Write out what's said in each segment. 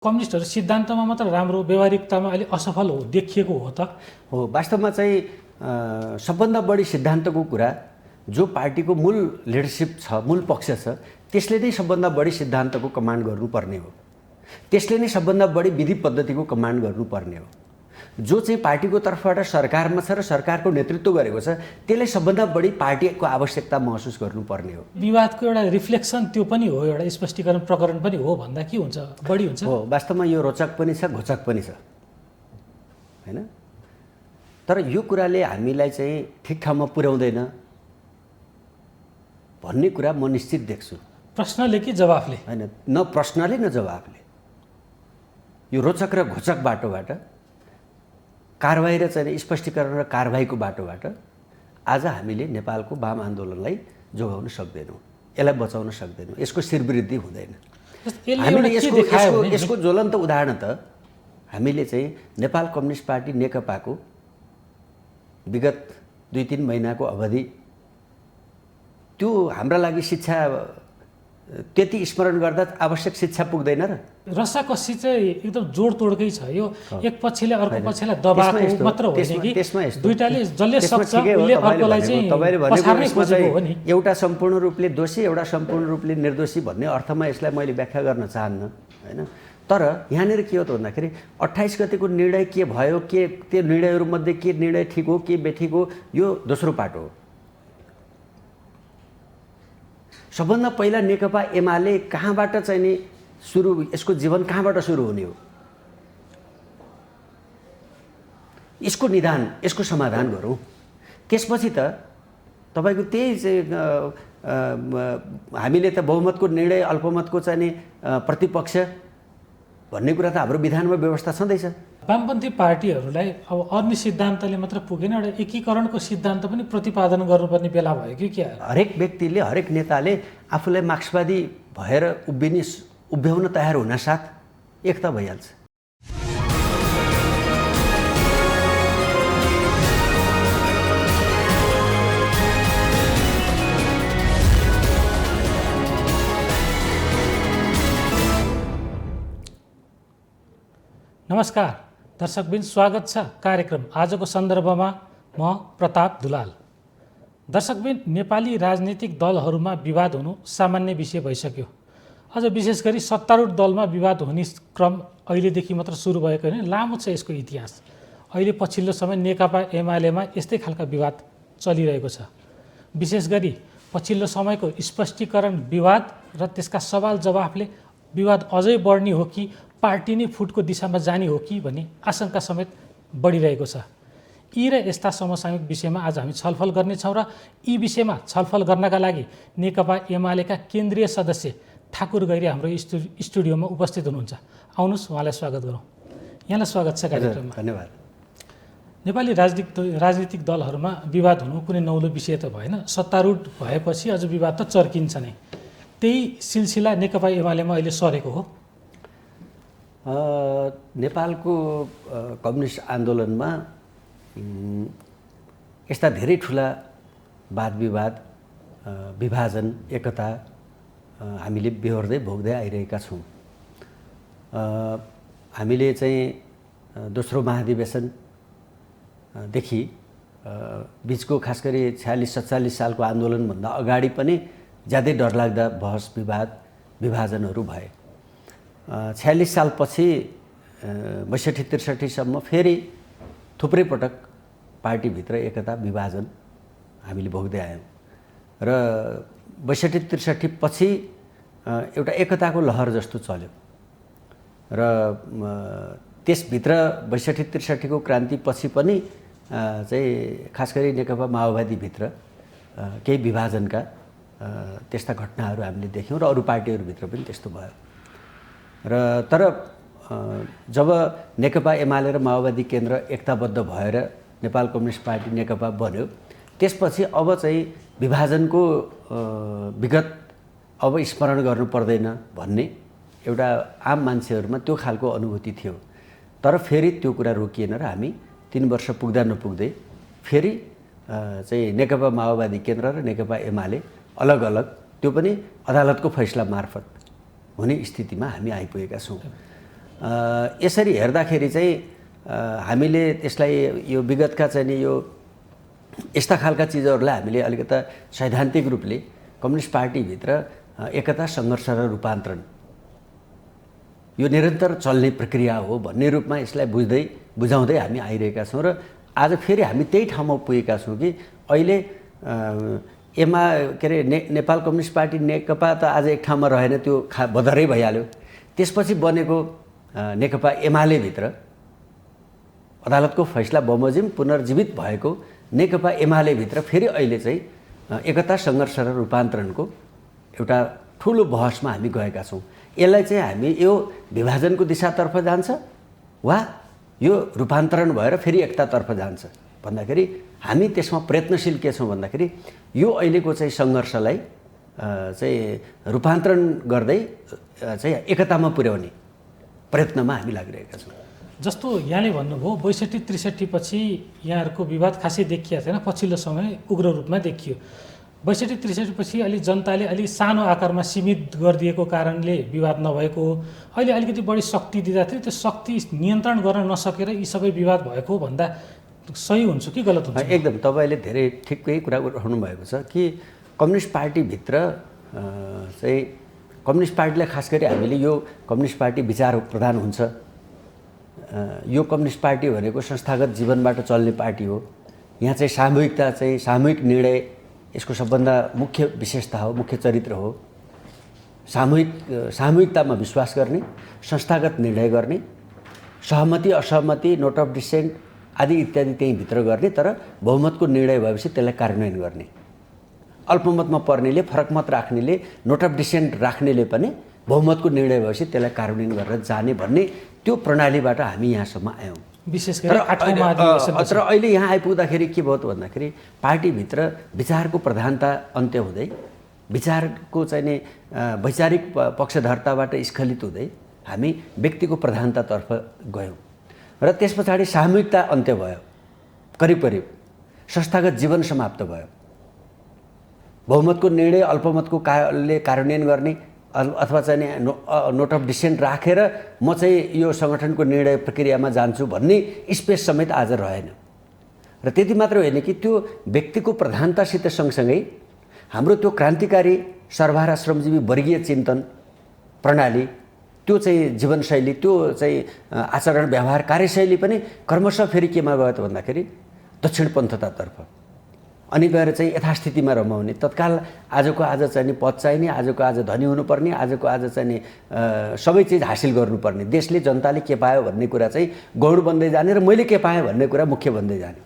कम्युनिस्टहरू सिद्धान्तमा मात्र राम्रो, व्यवहारिकतामा अलि असफल हो देखिएको हो त? हो, वास्तवमा चाहिँ सबभन्दा बढी सिद्धान्तको कुरा जो पार्टीको मूल लिडरसिप छ, मूल पक्ष छ, त्यसले नै सबभन्दा बढी सिद्धान्तको कमान्ड गर्नुपर्ने हो। त्यसले नै सबभन्दा बढी विधि पद्धतिको कमान्ड गर्नुपर्ने हो। जो चाहिँ पार्टीको तर्फबाट सरकारमा छ र सरकारको नेतृत्व गरेको छ, त्यसले सबभन्दा बढी पार्टीको आवश्यकता महसुस गर्नुपर्ने हो। विवादको एउटा रिफ्लेक्सन त्यो पनि हो, एउटा स्पष्टीकरण प्रकरण पनि हो भन्दा के हुन्छ, बढी हुन्छ? हो, वास्तवमा यो रोचक पनि छ, घोचक पनि छ, हैन? तर यो कुराले हामीलाई चाहिँ ठिक ठाउँमा पुर्याउँदैन भन्ने कुरा म निश्चित देख्छु। प्रश्नले कि जवाफले? हैन, न प्रश्नले न जवाफले। यो रोचक र घोचक बाटोबाट, कारबाही र चाहिँ स्पष्टीकरण र कारबाहीको बाटोबाट आज हामीले नेपालको वाम आन्दोलनलाई जोगाउन सक्दैनौँ, यसलाई बचाउन सक्दैनौँ, यसको श्रीवृद्धि हुँदैन। हामीले यसको ज्वलन्त उदाहरण त हामीले चाहिँ नेपाल कम्युनिस्ट पार्टी नेकपाको विगत 2-3 महिनाको अवधि त्यो हाम्रा लागि शिक्षा त्यति स्मरण गर्दा आवश्यक शिक्षा पुग्दैन र? रसाकसी चाहिँ एकदम जोडतोडकै छ। यो एक पक्षले अर्को पक्षलाई दबाएको मात्र होइन कि दुईटाले जसले सक्छ उसले अर्कोलाई चाहिँ पछार्नै खोजेको हो नि। एउटा सम्पूर्ण रूपले दोषी, एउटा सम्पूर्ण रूपले निर्दोषी भन्ने अर्थमा यसलाई मैले व्याख्या गर्न चाहन्न, हैन? तर यहाँनिर के हो त भन्दाखेरि 28 गतेको निर्णय के भयो, के त्यो निर्णयहरूमध्ये के निर्णय ठिक हो, के बेठिक हो, यो दोस्रो पाटो हो। सबभन्दा पहिला नेकपा एमाले कहाँबाट चाहिँ नि सुरु, यसको जीवन कहाँबाट सुरु हुने हो, यसको निदान, यसको समाधान गरौँ। त्यसपछि त तपाईँको त्यही चाहिँ हामीले त बहुमतको निर्णय, अल्पमतको चाहिँ नि प्रतिपक्ष भन्ने कुरा त हाम्रो विधानमा व्यवस्था छँदैछ। वामपन्थी पार्टीहरूलाई अब अन्य सिद्धान्तले मात्र पुगेन, एउटा एकीकरणको सिद्धान्त पनि प्रतिपादन गर्नुपर्ने बेला भयो कि क्या? हरेक व्यक्तिले, हरेक नेताले आफूलाई मार्क्सवादी भएर उभ्याउन तयार हुनासाथ एकता भइहाल्छ। नमस्कार दर्शकबिन, स्वागत छ कार्यक्रम आजको सन्दर्भमा। म प्रताप दुलाल। दर्शकबिन, नेपाली राजनीतिक दलहरूमा विवाद हुनु सामान्य विषय भइसक्यो। अझ विशेष गरी सत्तारूढ दलमा विवाद हुने क्रम अहिलेदेखि मात्र सुरु भएको होइन, लामो छ यसको इतिहास। अहिले पछिल्लो समय नेकपा एमालेमा यस्तै खालका विवाद चलिरहेको छ। विशेष गरी पछिल्लो समयको स्पष्टीकरण विवाद र त्यसका सवाल जवाफले विवाद अझै बढ्ने हो कि पार्टी नै फुटको दिशामा जाने हो कि भन्ने आशंका समेत बढिरहेको छ। यी र यस्ता समसामयिक विषयमा आज हामी छलफल गर्नेछौँ र यी विषयमा छलफल गर्नका लागि नेकपा एमालेका केन्द्रीय सदस्य ठाकुर गैरी हाम्रो स्टुडियोमा उपस्थित हुनुहुन्छ। आउनुहोस्, उहाँलाई स्वागत गरौँ। यहाँलाई स्वागत छ कार्यक्रममा। धन्यवाद। नेपाली राजनीतिक दलहरूमा विवाद हुनु कुनै नौलो विषय त भएन। सत्तारूढ भएपछि अझ विवाद त चर्किन्छ नै। त्यही सिलसिला नेकपा एमालेमा अहिले सरेको हो। नेपालको कम्युनिस्ट आन्दोलनमा यस्ता धेरै ठुला वाद विवाद, विभाजन, एकता हामीले बेहोर्दै भोग्दै आइरहेका छौँ। हामीले चाहिँ दोस्रो महाधिवेशनदेखि बिचको खास गरी 46-47 सालको आन्दोलनभन्दा अगाडि पनि ज्यादै डरलाग्दा बहस विवाद, विभाजनहरू भए। 46 सालपछि 62-63 सम्म फेरि थुप्रै पटक पार्टीभित्र एकता विभाजन हामीले भोग्दै आयौँ र 62-63 पछि एउटा एकताको लहर जस्तो चल्यो र त्यसभित्र 62-63 को क्रान्तिपछि पनि चाहिँ खास गरी नेकपा माओवादीभित्र केही विभाजनका त्यस्ता घटनाहरू हामीले देख्यौँ र अरू पार्टीहरूभित्र पनि त्यस्तो भयो र तर जब नेकपा एमाले र माओवादी केन्द्र एकताबद्ध भएर नेपाल कम्युनिस्ट पार्टी नेकपा बन्यो, त्यसपछि अब चाहिँ विभाजनको विगत अब स्मरण गर्नु पर्दैन भन्ने एउटा आम मान्छेहरूमा त्यो खालको अनुभूति थियो। तर फेरि त्यो कुरा रोकिएन र हामी 3 वर्ष पुग्दा नपुग्दै फेरि चाहिँ नेकपा माओवादी केन्द्र र नेकपा एमाले अलग अलग, त्यो पनि अदालतको फैसला मार्फत हुने स्थितिमा हामी आइपुगेका छौँ। यसरी हेर्दाखेरि चाहिँ हामीले त्यसलाई यो विगतका चाहिँ नि यो यस्ता खालका चिजहरूलाई हामीले अलिकता सैद्धान्तिक रूपले कम्युनिस्ट पार्टीभित्र एकता सङ्घर्ष र रूपान्तरण यो निरन्तर चल्ने प्रक्रिया हो भन्ने रूपमा यसलाई बुझाउँदै हामी आइरहेका छौँ र आज फेरि हामी त्यही ठाउँमा पुगेका छौँ कि अहिले नेपाल कम्युनिस्ट पार्टी नेकपा त आज एक ठाउँमा रहेन, त्यो बदरै भइहाल्यो। त्यसपछि बनेको नेकपा एमाले भित्र अदालतको फैसला बमोजिम पुनर्जीवित भएको नेकपा एमाले भित्र फेरि अहिले चाहिँ एकता सङ्घर्ष र रूपान्तरणको एउटा ठुलो बहसमा हामी गएका छौँ। यसलाई चाहिँ हामी यो विभाजनको दिशातर्फ जान्छ वा यो रूपान्तरण भएर फेरि एकतातर्फ जान्छ भन्दाखेरि हामी त्यसमा प्रयत्नशील के छौँ भन्दाखेरि यो अहिलेको चाहिँ सङ्घर्षलाई चाहिँ रूपान्तरण गर्दै चाहिँ एकतामा पुर्याउने प्रयत्नमा हामी लागिरहेका छौँ। जस्तो यहाँले भन्नुभयो 62-63 पछि यहाँहरूको विवाद खासै देखिएको थिएन, पछिल्लो समय उग्र रूपमा देखियो। 62-63 पछि अलि जनताले अलि सानो आकारमा सीमित गरिदिएको कारणले विवाद नभएको, अहिले अलिकति बढी शक्ति दिँदा थियो, त्यो शक्ति नियन्त्रण गर्न नसकेर यी सबै विवाद भएको भन्दा सही हुन्छ कि गलत हुन्छ? एकदम तपाईँले धेरै ठिकै कुरा उठाउनु भएको छ कि कम्युनिस्ट पार्टीभित्र चाहिँ कम्युनिस्ट पार्टीलाई खास गरी हामीले यो कम्युनिस्ट पार्टी विचार प्रधान हुन्छ, यो कम्युनिस्ट पार्टी भनेको संस्थागत जीवनबाट चल्ने पार्टी हो। यहाँ चाहिँ सामूहिकता चाहिँ सामूहिक निर्णय यसको सबभन्दा मुख्य विशेषता हो, मुख्य चरित्र हो। सामूहिकतामा विश्वास गर्ने, संस्थागत निर्णय गर्ने, सहमति असहमति नोट अफ डिसेन्ट आदि इत्यादि त्यहीँ भित्र गर्ने, तर बहुमतको निर्णय भएपछि त्यसलाई कार्यान्वयन गर्ने। अल्पमतमा पर्नेले, फरक मत राख्नेले, नोट अफ डिसेन्ट राख्नेले पनि बहुमतको निर्णय भएपछि त्यसलाई कार्यान्वयन गरेर जाने भन्ने त्यो प्रणालीबाट हामी यहाँसम्म आयौँ। विशेष गरी तर अहिले यहाँ आइपुग्दाखेरि के भयो त भन्दाखेरि पार्टीभित्र विचारको प्रधानता अन्त्य हुँदै, विचारको चाहिँ नि वैचारिक पक्षधरताबाट स्खलित हुँदै हामी व्यक्तिको प्रधानतातर्फ गयौँ र त्यस पछाडि सामूहिकता अन्त्य भयो, करिब संस्थागत जीवन समाप्त भयो। बहुमतको निर्णय अल्पमतको कार्यान्वयन गर्ने अथवा चाहिँ नोट अफ डिसेन्ट राखेर म चाहिँ यो सङ्गठनको निर्णय प्रक्रियामा जान्छु भन्ने स्पेस समेत आज रहेन। र त्यति मात्र होइन कि त्यो व्यक्तिको प्रधानतासित सँगसँगै हाम्रो त्यो क्रान्तिकारी सर्वहारा श्रमजीवी वर्गीय चिन्तन प्रणाली, त्यो चाहिँ जीवनशैली, त्यो चाहिँ आचरण व्यवहार कार्यशैली पनि क्रमशः फेरि केमा गयो त भन्दाखेरि दक्षिणपन्थतातर्फ, अनि गएर चाहिँ यथास्थितिमा रमाउने। तत्काल आजको आज चाहिँ नि पद चाहिने, आजको आज धनी हुनुपर्ने, आजको आज चाहिँ नि सबै चिज हासिल गर्नुपर्ने, देशले जनताले के पायो भन्ने कुरा चाहिँ गौण बन्दै जाने र मैले के पाएँ भन्ने कुरा मुख्य बन्दै जाने।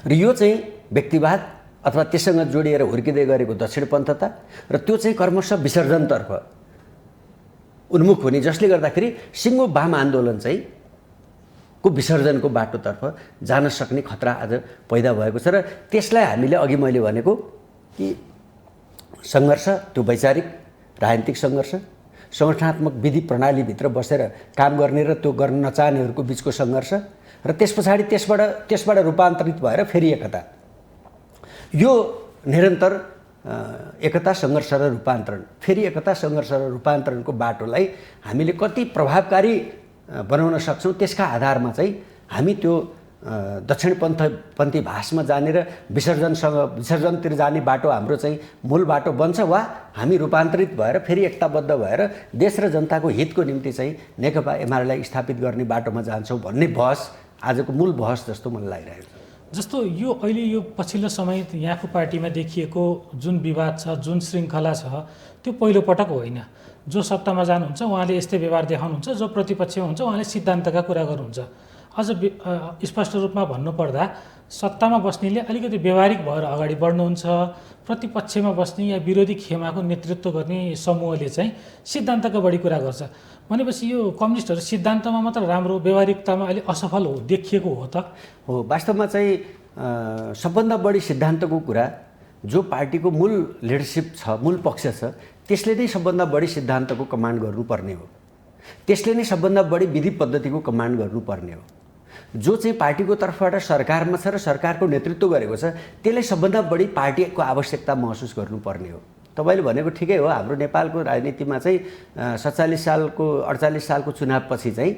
र यो चाहिँ व्यक्तिवाद अथवा त्यससँग जोडिएर हुर्किँदै गरेको दक्षिणपन्थता र त्यो चाहिँ क्रमशः विसर्जनतर्फ उन्मुख हुने, जसले गर्दाखेरि सिङ्गो वाम आन्दोलन चाहिँ को विसर्जनको बाटोतर्फ जान सक्ने खतरा आज पैदा भएको छ। र त्यसलाई हामीले अघि मैले भनेको कि सङ्घर्ष, त्यो वैचारिक राजनीतिक सङ्घर्ष, सङ्गठनात्मक विधि प्रणालीभित्र बसेर काम गर्ने र त्यो गर्न नचाहनेहरूको बिचको सङ्घर्ष, र त्यस पछाडि त्यसबाट रूपान्तरित भएर फेरि एकता, यो निरन्तर एकता सङ्घर्ष र रूपान्तरण, फेरि एकता सङ्घर्ष र रूपान्तरणको बाटोलाई हामीले कति प्रभावकारी बनाउन सक्छौँ, त्यसका आधारमा चाहिँ हामी त्यो दक्षिणपन्थी भाषमा जाने र विसर्जनतिर जाने बाटो हाम्रो चाहिँ मूल बाटो बन्छ, वा हामी रूपान्तरित भएर फेरि एकताबद्ध भएर देश र जनताको हितको निम्ति चाहिँ नेकपा एमालेलाई स्थापित गर्ने बाटोमा जान्छौँ भन्ने बहस आजको मूल बहस जस्तो मलाई लागिरहेको छ। जस्तो यो अहिले यो पछिल्लो समय यहाँको पार्टीमा देखिएको जुन विवाद छ, जुन श्रृङ्खला छ, त्यो पहिलोपटक होइन। जो सत्तामा जानुहुन्छ उहाँले यस्तै व्यवहार देखाउनुहुन्छ, जो प्रतिपक्षमा हुन्छ उहाँले सिद्धान्तका कुरा गर्नुहुन्छ। अझ स्पष्ट रूपमा भन्नुपर्दा सत्तामा बस्नेले अलिकति व्यवहारिक भएर अगाडि बढ्नुहुन्छ, प्रतिपक्षमा बस्ने या विरोधी खेमाको नेतृत्व गर्ने समूहले चाहिँ सिद्धान्तका बढी कुरा गर्छ। भनेपछि यो कम्युनिस्टहरू सिद्धान्तमा मात्र राम्रो, व्यवहारिकतामा अलि असफल हो देखिएको हो त? हो, वास्तवमा चाहिँ सबभन्दा बढी सिद्धान्तको कुरा जो पार्टीको मूल लिडरसिप छ, मूल पक्ष छ, त्यसले नै सबभन्दा बढी सिद्धान्तको कमान्ड गर्नुपर्ने हो। त्यसले नै सबभन्दा बढी विधि पद्धतिको कमान्ड गर्नुपर्ने हो। जो चाहिँ पार्टीको तर्फबाट सरकारमा छ र सरकारको नेतृत्व गरेको छ, त्यसले सबभन्दा बढी पार्टीको आवश्यकता महसुस गर्नुपर्ने हो। तपाईँले भनेको ठिकै हो। हाम्रो नेपालको राजनीतिमा चाहिँ 47 सालको 48 सालको चुनावपछि चाहिँ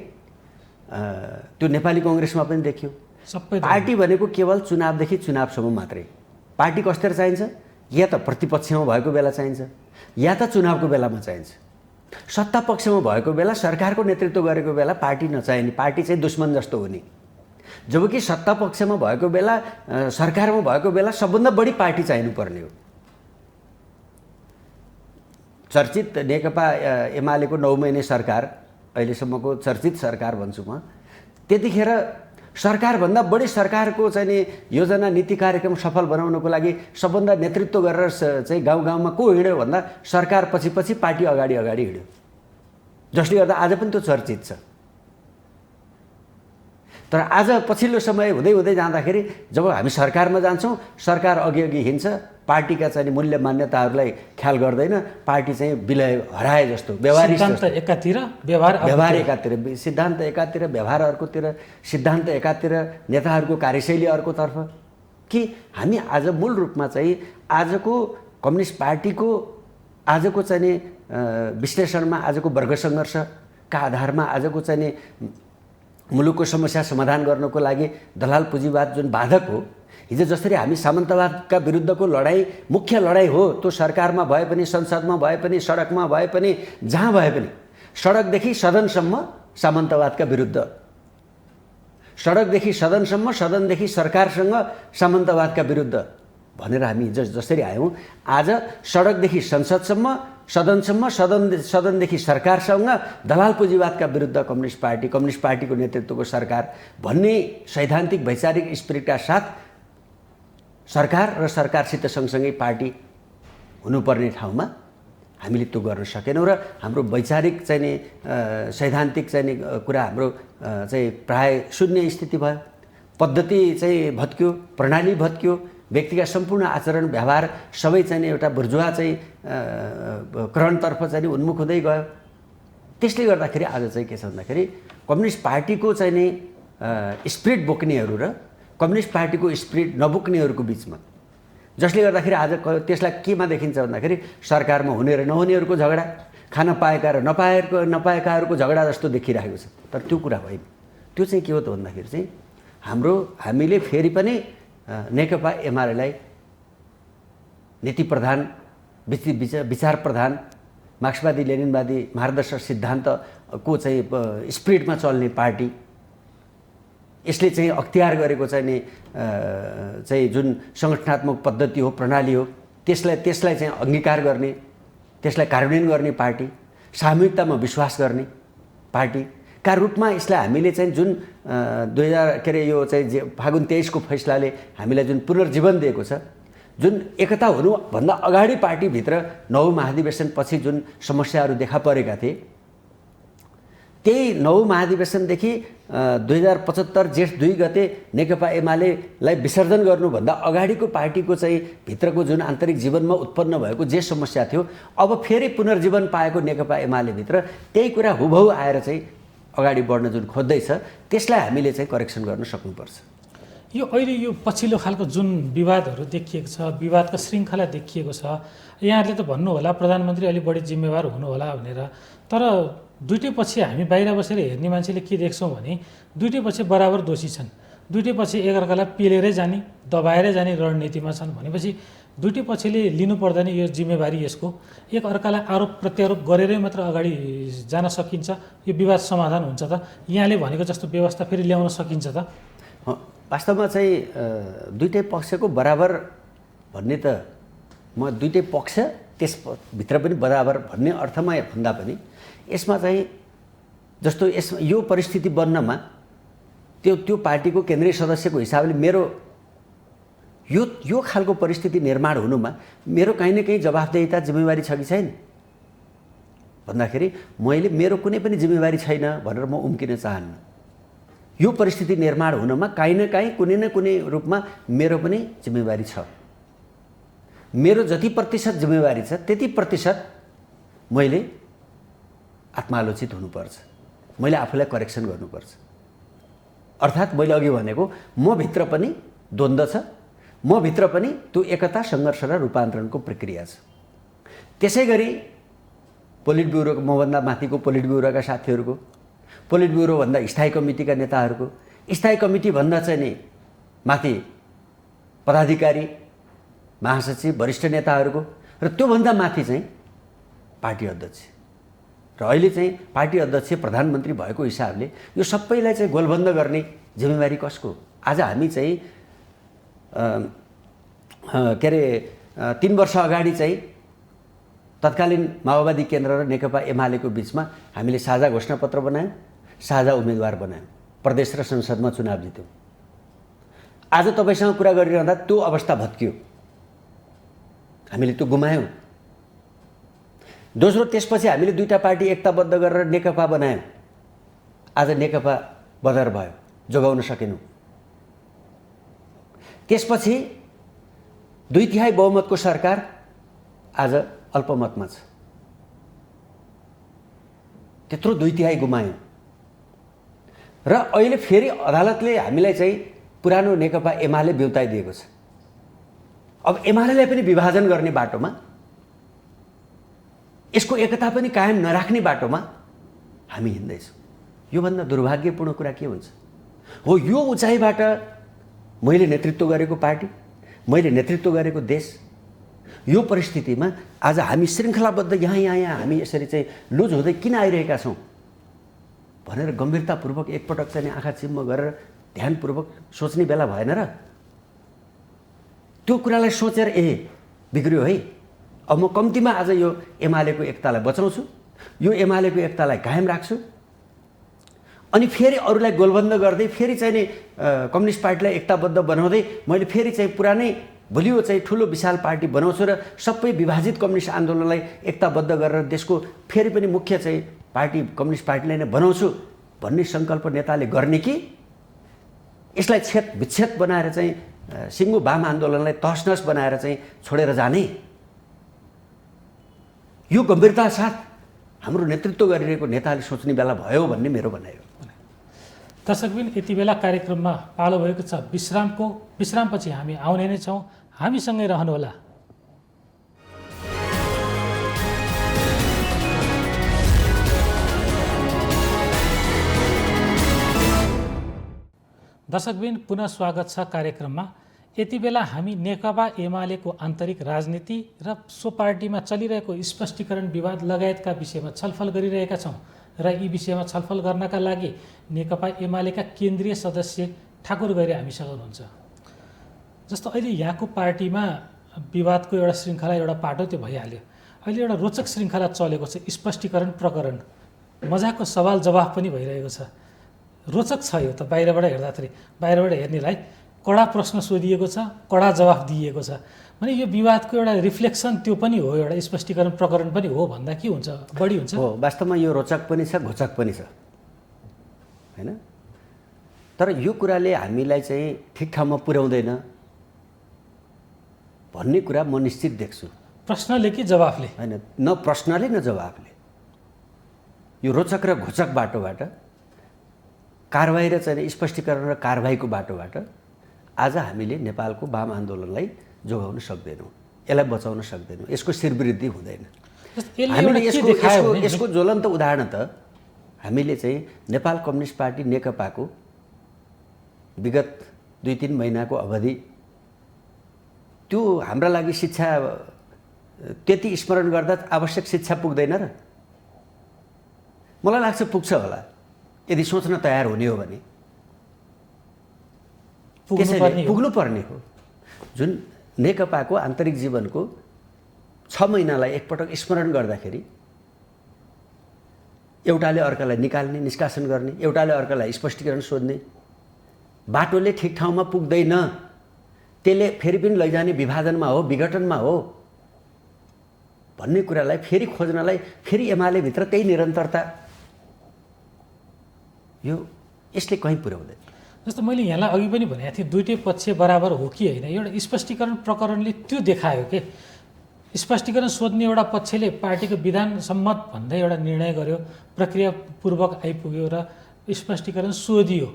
त्यो नेपाली कङ्ग्रेसमा पनि देखियो। सबै पार्टी भनेको केवल चुनावदेखि चुनावसम्म मात्रै। पार्टी कस्तेर चाहिन्छ? या त प्रतिपक्षमा भएको बेला चाहिन्छ या त चुनावको बेलामा चाहिन्छ। सत्ता पक्षमा भएको बेला सरकारको नेतृत्व गरेको बेला पार्टी नचाहिने, पार्टी चाहिँ दुश्मन जस्तो हुने। जबकि सत्ता पक्षमा भएको बेला सरकारमा भएको बेला सबभन्दा बढी पार्टी चाहिनुपर्ने हो। चर्चित नेकपा एमालेको 9 महिने सरकार, अहिलेसम्मको चर्चित सरकार भन्छु म, त्यतिखेर सरकारभन्दा बढी सरकारको चाहिँ नि योजना नीति कार्यक्रम सफल बनाउनको लागि सबभन्दा नेतृत्व गरेर चाहिँ गाउँ गाउँमा को हिँड्यो भन्दा सरकार पछि पछि पार्टी अगाडि अगाडि हिँड्यो, जसले गर्दा आज पनि त्यो चर्चित छ। तर आज पछिल्लो समय हुँदै हुँदै जाँदाखेरि जब हामी सरकारमा जान्छौँ, सरकार अघि अघि हिँड्छ, पार्टीका चाहिँ मूल्य मान्यताहरूलाई ख्याल गर्दैन, पार्टी चाहिँ विलय हराए जस्तो, व्यवहारिक सिद्धान्त एकातिर व्यवहार एकातिर, सिद्धान्त एकातिर व्यवहार अर्कोतिर, सिद्धान्त एकातिर नेताहरूको कार्यशैली अर्कोतर्फ। कि हामी आज मूल रूपमा चाहिँ आजको कम्युनिस्ट पार्टीको आजको चाहिँ नि विश्लेषणमा आजको वर्ग सङ्घर्षका आधारमा आजको चाहिँ नि मुलुकको समस्या समाधान गर्नको लागि दलाल पुँजीवाद जुन बाधक हो, हिजो जसरी हामी सामन्तवादका विरुद्धको लडाइँ मुख्य लडाइँ हो, त्यो सरकारमा भए पनि, संसदमा भए पनि, सडकमा भए पनि, जहाँ भए पनि, सडकदेखि सदनसम्म सामन्तवादका विरुद्ध, सडकदेखि सदनसम्म, सदनदेखि सरकारसँग सामन्तवादका विरुद्ध भनेर हामी जसरी आयौँ, आज सडकदेखि संसदसम्म, सदनसम्म, सदनदेखि सरकारसँग दलाल पुँजीवादका विरुद्ध कम्युनिस्ट पार्टीको नेतृत्वको सरकार भन्ने सैद्धान्तिक वैचारिक स्पिरिटका साथ सरकार र सरकारसित सँगसँगै पार्टी हुनुपर्ने ठाउँमा हामीले त्यो गर्न सकेनौँ र हाम्रो वैचारिक चाहिँ नि सैद्धान्तिक चाहिँ नि कुरा हाम्रो चाहिँ प्राय शून्य स्थिति भयो। पद्धति चाहिँ भत्क्यो, प्रणाली भत्क्यो, व्यक्तिका सम्पूर्ण आचरण व्यवहार सबै चाहिँ नि एउटा बुर्जुवा चाहिँ करणतर्फ चाहिँ नि उन्मुख हुँदै गयो। त्यसले गर्दाखेरि आज चाहिँ के छ भन्दाखेरि कम्युनिस्ट पार्टीको चाहिँ नि स्पिरिट बोक्नेहरू र कम्युनिस्ट पार्टीको स्पिरिट नबोक्नेहरूको बिचमा, जसले गर्दाखेरि आज त्यसलाई केमा देखिन्छ भन्दाखेरि सरकारमा हुने र नहुनेहरूको झगडा, खान पाएका र नपाएकाहरूको झगडा जस्तो देखिरहेको छ। तर त्यो कुरा होइन। त्यो चाहिँ के हो त भन्दाखेरि चाहिँ हामीले फेरि पनि नेकपा एमालेलाई नीति प्रधान, विचार प्रधान, मार्क्सवादी लेनिनवादी मार्गदर्शक सिद्धान्तको चाहिँ स्पिरिटमा चल्ने पार्टी, यसले चाहिँ अख्तियार गरेको चाहिँ नि चाहिँ जुन सङ्गठनात्मक पद्धति हो, प्रणाली हो, त्यसलाई चाहिँ अङ्गीकार गर्ने, त्यसलाई कार्यान्वयन गर्ने पार्टी, सामूहिकतामा विश्वास गर्ने पार्टीका रूपमा यसलाई हामीले चाहिँ जुन 2000 के अरे यो चाहिँ फागुन 23 को फैसलाले हामीलाई जुन पुनर्जीवन दिएको छ, जुन एकता हुनुभन्दा अगाडि पार्टीभित्र 9 महाधिवेशनपछि जुन समस्याहरू देखा परेका थिए, त्यही 9 महाधिवेशनदेखि 2075 जेठ 2 गते नेकपा एमालेलाई विसर्जन गर्नुभन्दा अगाडिको पार्टीको चाहिँ भित्रको जुन आन्तरिक जीवनमा उत्पन्न भएको जे समस्या थियो, अब फेरि पुनर्जीवन पाएको नेकपा एमालेभित्र त्यही कुरा हुबहु आएर चाहिँ अगाडि बढ्न जुन खोज्दैछ, त्यसलाई हामीले चाहिँ करेक्सन गर्न सक्नुपर्छ। यो अहिले यो पछिल्लो खालको जुन विवादहरू देखिएको छ, विवादको श्रृङ्खला देखिएको छ, यहाँहरूले त भन्नु होला प्रधानमन्त्री अलि बढी जिम्मेवार हुनु होला भनेर, तर दुईटै पछि हामी बाहिर बसेर हेर्ने मान्छेले के देख्छौँ भने दुईटै पछि बराबर दोषी छन्। दुईटै पछि एकअर्कालाई पेलेरै जाने, दबाएरै जाने रणनीतिमा छन् भनेपछि दुईटै पक्षले लिनु पर्दैन यो जिम्मेवारी यसको। एक अर्कालाई आरोप प्रत्यारोप गरेरै मात्र अगाडि जान सकिन्छ, यो विवाद समाधान हुन्छ त? यहाँले भनेको जस्तो व्यवस्था फेरि ल्याउन सकिन्छ त? वास्तवमा चाहिँ दुईटै पक्षको बराबर भन्ने त म दुईटै पक्ष त्यसभित्र पनि बराबर भन्ने अर्थमा भन्दा पनि यसमा चाहिँ जस्तो यो परिस्थिति बन्नमा त्यो पार्टीको केन्द्रीय सदस्यको हिसाबले मेरो यो खालको परिस्थिति निर्माण हुनुमा मेरो कहीँ न कहीँ जवाफदेहिता जिम्मेवारी छ कि छैन भन्दाखेरि मैले मेरो कुनै पनि जिम्मेवारी छैन भनेर म उम्किन चाहन्न। यो परिस्थिति निर्माण हुनमा कहीँ न कहीँ कुनै न कुनै रूपमा मेरो पनि जिम्मेवारी छ। मेरो जति प्रतिशत जिम्मेवारी छ त्यति प्रतिशत मैले आत्मालोचित हुनुपर्छ, मैले आफूलाई करेक्सन गर्नुपर्छ। अर्थात् मैले अघि भनेको म भित्र पनि द्वन्द्व छ, म भित्र पनि त्यो एकता सङ्घर्ष र रूपान्तरणको प्रक्रिया छ। त्यसै गरी पोलिट ब्युरोको मभन्दा माथिको पोलिट ब्युरोका साथीहरूको, पोलिट ब्युरोभन्दा स्थायी कमिटीका नेताहरूको, स्थायी कमिटीभन्दा चाहिँ नि माथि पदाधिकारी, महासचिव, वरिष्ठ नेताहरूको र त्योभन्दा माथि चाहिँ पार्टी अध्यक्ष र अहिले चाहिँ पार्टी अध्यक्ष प्रधानमन्त्री भएको हिसाबले यो सबैलाई चाहिँ गोलबन्द गर्ने जिम्मेवारी कसको? आज हामी चाहिँ के अरे 3 वर्ष अगाडि चाहिँ तत्कालीन माओवादी केन्द्र र नेकपा एमालेको बिचमा हामीले साझा घोषणापत्र बनायौँ, साझा उम्मेदवार बनायौँ, प्रदेश र संसदमा चुनाव जित्यौँ। आज तपाईँसँग कुरा गरिरहँदा त्यो अवस्था भत्कियो, हामीले त्यो गुमायौँ। दोस्रो, त्यसपछि हामीले दुईटा पार्टी एकताबद्ध गरेर नेकपा बनायौँ। आज नेकपा बदर भयो, जोगाउन सकेनौँ। त्यसपछि 2/3 बहुमतको सरकार आज अल्पमतमा छ। त्यत्रो 2/3 गुमायौँ र अहिले फेरि अदालतले हामीलाई चाहिँ पुरानो नेकपा एमाले बिउताइदिएको छ। अब एमालेलाई पनि विभाजन गर्ने बाटोमा, यसको एकता पनि कायम नराख्ने बाटोमा हामी हिँड्दैछौँ। योभन्दा दुर्भाग्यपूर्ण कुरा के हुन्छ? हो, यो उचाइबाट मैले नेतृत्व गरेको पार्टी, मैले नेतृत्व गरेको देश, यो परिस्थितिमा आज हामी श्रृङ्खलाबद्ध यहाँ हामी यसरी चाहिँ लुज हुँदै किन आइरहेका छौँ भनेर गम्भीरतापूर्वक एकपटक चाहिँ आँखा चिम्म गरेर ध्यानपूर्वक सोच्ने बेला भएन र? त्यो कुरालाई सोचेर बिग्रियो है, अब म कम्तीमा आज यो एमालेको एकतालाई बचाउँछु, यो एमालेको एकतालाई कायम राख्छु, अनि फेरि अरूलाई गोलबन्द गर्दै फेरि चाहिँ नि कम्युनिस्ट पार्टीलाई एकताबद्ध बनाउँदै मैले फेरि चाहिँ पुरानै बलियो चाहिँ ठुलो विशाल पार्टी बनाउँछु र सबै विभाजित कम्युनिस्ट आन्दोलनलाई एकताबद्ध गरेर देशको फेरि पनि मुख्य चाहिँ पार्टी कम्युनिस्ट पार्टीलाई नै बनाउँछु भन्ने सङ्कल्प नेताले गर्ने कि यसलाई विच्छेद बनाएर चाहिँ सिङ्गो वाम आन्दोलनलाई तहसनहस बनाएर चाहिँ छोडेर जाने? यो गम्भीरता साथ हाम्रो नेतृत्व गरिरहेको नेताले सोच्ने बेला भयो भन्ने मेरो भनाइ हो। दर्शकबिन, यति बेला कार्यक्रममा पालो भएको छ विश्रामपछि हामी आउने नै छौँ। हामीसँगै रहनुहोला। दर्शकबिन, पुनः स्वागत छ कार्यक्रममा। यति बेला हामी नेकपा एमालेको आन्तरिक राजनीति र सो पार्टीमा चलिरहेको स्पष्टीकरण विवाद लगायतका विषयमा छलफल गरिरहेका छौँ र यी विषयमा छलफल गर्नका लागि नेकपा एमालेका केन्द्रीय सदस्य ठाकुर गैरे हामीसँग हुनुहुन्छ। जस्तो अहिले यहाँको पार्टीमा विवादको एउटा श्रृङ्खला, एउटा पाटो त्यो भइहाल्यो। अहिले एउटा रोचक श्रृङ्खला चलेको छ, स्पष्टीकरण प्रकरण, मजाको सवाल जवाफ पनि भइरहेको छ। रोचक छ यो त, बाहिरबाट हेर्दाखेरि, बाहिरबाट हेर्नेलाई कडा प्रश्न सोधिएको छ, कडा जवाफ दिइएको छ भने यो विवादको एउटा रिफ्लेक्सन त्यो पनि हो, एउटा स्पष्टीकरण प्रकरण पनि हो भन्दा के हुन्छ? बढी हुन्छ हो। वास्तवमा यो रोचक पनि छ, घोचक पनि छ, हैन? तर यो कुराले हामीलाई चाहिँ ठिक ठाउँमा पुर्याउँदैन भन्ने कुरा म निश्चित देख्छु। प्रश्नले कि जवाफले? हैन, न प्रश्नले न जवाफले। यो रोचक र घोचक बाटोबाट, कारबाही र चाहिँ स्पष्टीकरण र कारबाहीको बाटोबाट आज हामीले नेपालको वाम आन्दोलनलाई जोगाउन सक्दैनौँ, यसलाई बचाउन सक्दैनौँ, यसको श्रीवृद्धि हुँदैन। हामीले यसको ज्वलन्त उदाहरण त हामीले चाहिँ नेपाल कम्युनिस्ट पार्टी नेकपाको विगत 2-3 महिनाको अवधि त्यो हाम्रा लागि शिक्षा त्यति स्मरण गर्दा आवश्यक शिक्षा पुग्दैन र? मलाई लाग्छ पुग्छ होला, यदि सोच्न तयार हुने हो भने। पुग्नुपर्ने हो। जुन नेकपाको आन्तरिक जीवनको 6 महिनालाई एकपटक स्मरण गर्दाखेरि एउटाले अर्कालाई निकाल्ने, निष्कासन गर्ने, एउटाले अर्कालाई स्पष्टीकरण सोध्ने बाटोले ठिक ठाउँमा पुग्दैन। त्यसले फेरि पनि लैजाने विभाजनमा हो, विघटनमा हो भन्ने कुरालाई फेरि खोज्नलाई फेरि एमाले भित्र त्यही निरन्तरता, यो यसले कहीँ पुर्याउँदैन। जस्तो मैले यहाँलाई अघि पनि भनेको थिएँ, दुईटै पक्ष बराबर हो कि होइन, एउटा स्पष्टीकरण प्रकरणले त्यो देखायो कि स्पष्टीकरण सोध्ने एउटा पक्षले पार्टीको विधान सम्मत भन्दै एउटा निर्णय गर्यो, प्रक्रियापूर्वक आइपुग्यो र स्पष्टीकरण सोधियो।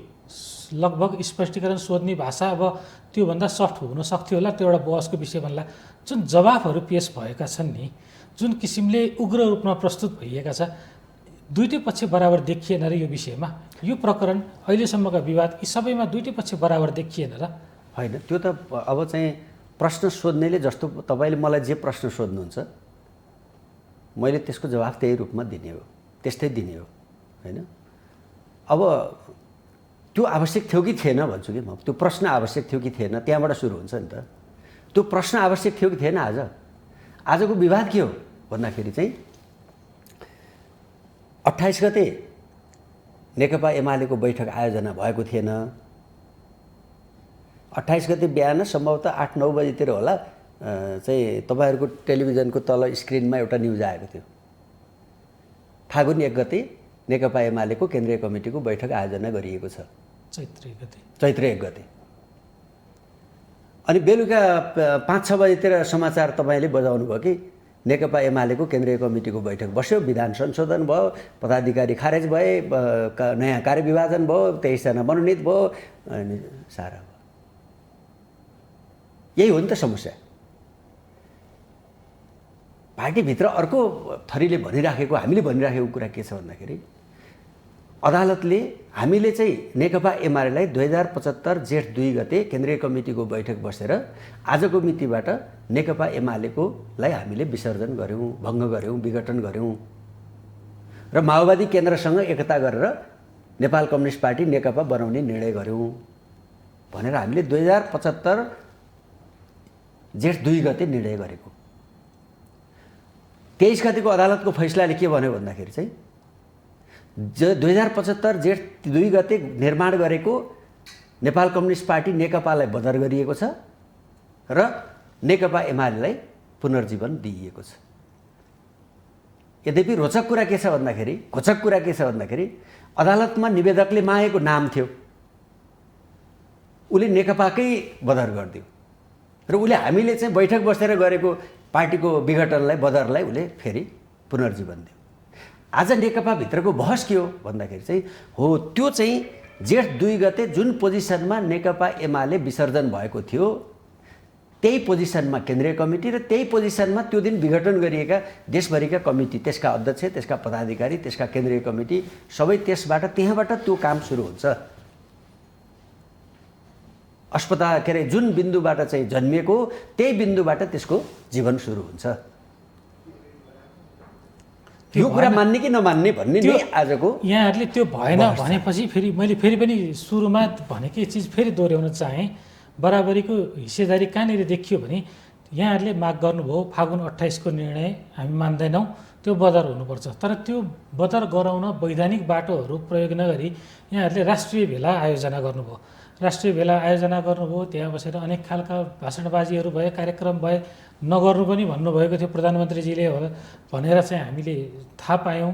लगभग स्पष्टीकरण सोध्ने भाषा अब त्योभन्दा सफ्ट हुन सक्थ्यो होला, त्यो एउटा बहसको विषय भन्ला। जुन जवाफहरू पेश भएका छन् नि, जुन किसिमले उग्र रूपमा प्रस्तुत भइएका छ, दुईटै पक्ष बराबर देखिएन र यो विषयमा यो प्रकरण अहिलेसम्मका विवाद यी सबैमा दुईटै पक्ष बराबर देखिएन र? होइन, त्यो त अब चाहिँ प्रश्न सोध्नेले जस्तो तपाईँले मलाई जे प्रश्न सोध्नुहुन्छ मैले त्यसको जवाफ त्यही रूपमा दिने हो, त्यस्तै दिने हो होइन। अब त्यो आवश्यक थियो कि थिएन भन्छु कि म, त्यो प्रश्न आवश्यक थियो कि थिएन त्यहाँबाट सुरु हुन्छ नि त। त्यो प्रश्न आवश्यक थियो कि थिएन? आजको विवाद के हो भन्दाखेरि चाहिँ 28 गते नेकपा एमालेको बैठक आयोजना भएको थिएन। 28 गते बिहान सम्भवतः 8-9 बजीतिर होला चाहिँ तपाईँहरूको टेलिभिजनको तल स्क्रिनमा एउटा न्युज आएको थियो। फागुन 1 गते नेकपा एमालेको केन्द्रीय कमिटीको बैठक आयोजना गरिएको छ, चैत्र 1 गते। अनि बेलुका 5-6 बजीतिर समाचार तपाईँले बजाउनु भयो कि नेकपा एमालेको केन्द्रीय कमिटीको बैठक बस्यो, विधान संशोधन भयो, पदाधिकारी खारेज भए, नयाँ कार्यविभाजन भयो, 23 जना मनोनित भयो, अनि सारा भयो। यही हो नि त समस्या। पार्टीभित्र अर्को थरीले भनिराखेको, हामीले भनिराखेको कुरा के छ भन्दाखेरि अदालतले हामीले चाहिँ नेकपा एमालेलाई 2075 जेठ 2 गते केन्द्रीय कमिटीको बैठक बसेर आजको मितिबाट नेकपा एमालेकोलाई हामीले विसर्जन गऱ्यौँ, भङ्ग गऱ्यौँ, विघटन गऱ्यौँ र माओवादी केन्द्रसँग एकता गरेर नेपाल कम्युनिस्ट पार्टी नेकपा बनाउने निर्णय गऱ्यौँ भनेर हामीले 2075 जेठ 2 गते निर्णय गरेको। 23 गतेको अदालतको फैसलाले के भन्यो भन्दाखेरि चाहिँ 2075 जेठ 2 गते निर्माण गरेको नेपाल कम्युनिस्ट पार्टी नेकपालाई बदर गरिएको छ र नेकपा एमालेलाई पुनर्जीवन दिइएको छ। यद्यपि घोचक कुरा के छ भन्दाखेरि अदालतमा निवेदकले मागेको नाम थियो, उसले नेकपाकै बदर गरिदियो र उसले हामीले चाहिँ बैठक बसेर गरेको पार्टीको विघटनलाई, बदरलाई उसले फेरि पुनर्जीवन दियो। आज नेकपाभित्रको बहस के हो भन्दाखेरि चाहिँ हो त्यो चाहिँ जेठ 2 गते जुन पोजिसनमा नेकपा एमाले विसर्जन भएको थियो त्यही पोजिसनमा केन्द्रीय कमिटी र त्यही पोजिसनमा त्यो दिन विघटन गरिएका देशभरिका कमिटी, त्यसका अध्यक्ष, त्यसका पदाधिकारी, त्यसका केन्द्रीय कमिटी सबै त्यहाँबाट त्यो काम सुरु हुन्छ। अस्पताल के अरे जुन बिन्दुबाट चाहिँ जन्मिएको त्यही बिन्दुबाट त्यसको जीवन सुरु हुन्छ। यो कुरा मान्ने कि नमान्ने भन्ने नै आजको यहाँहरूले त्यो भएन भनेपछि फेरि मैले फेरि पनि सुरुमा भनेकै चिज फेरि दोहोऱ्याउन चाहेँ। बराबरीको हिस्सेदारी कहाँनिर देखियो भने यहाँहरूले माग गर्नुभयो फागुन 28 को निर्णय हामी मान्दैनौँ, त्यो बदर हुनुपर्छ। तर त्यो बदर गराउन वैधानिक बाटोहरू प्रयोग नगरी यहाँहरूले राष्ट्रिय भेला आयोजना गर्नुभयो। राष्ट्रिय भेला आयोजना गर्नुभयो, त्यहाँ बसेर अनेक खालका भाषणबाजीहरू भए, कार्यक्रम भए, नगर्नु पनि भन्नुभएको थियो प्रधानमन्त्रीजीले भनेर चाहिँ हामीले थाहा पायौँ।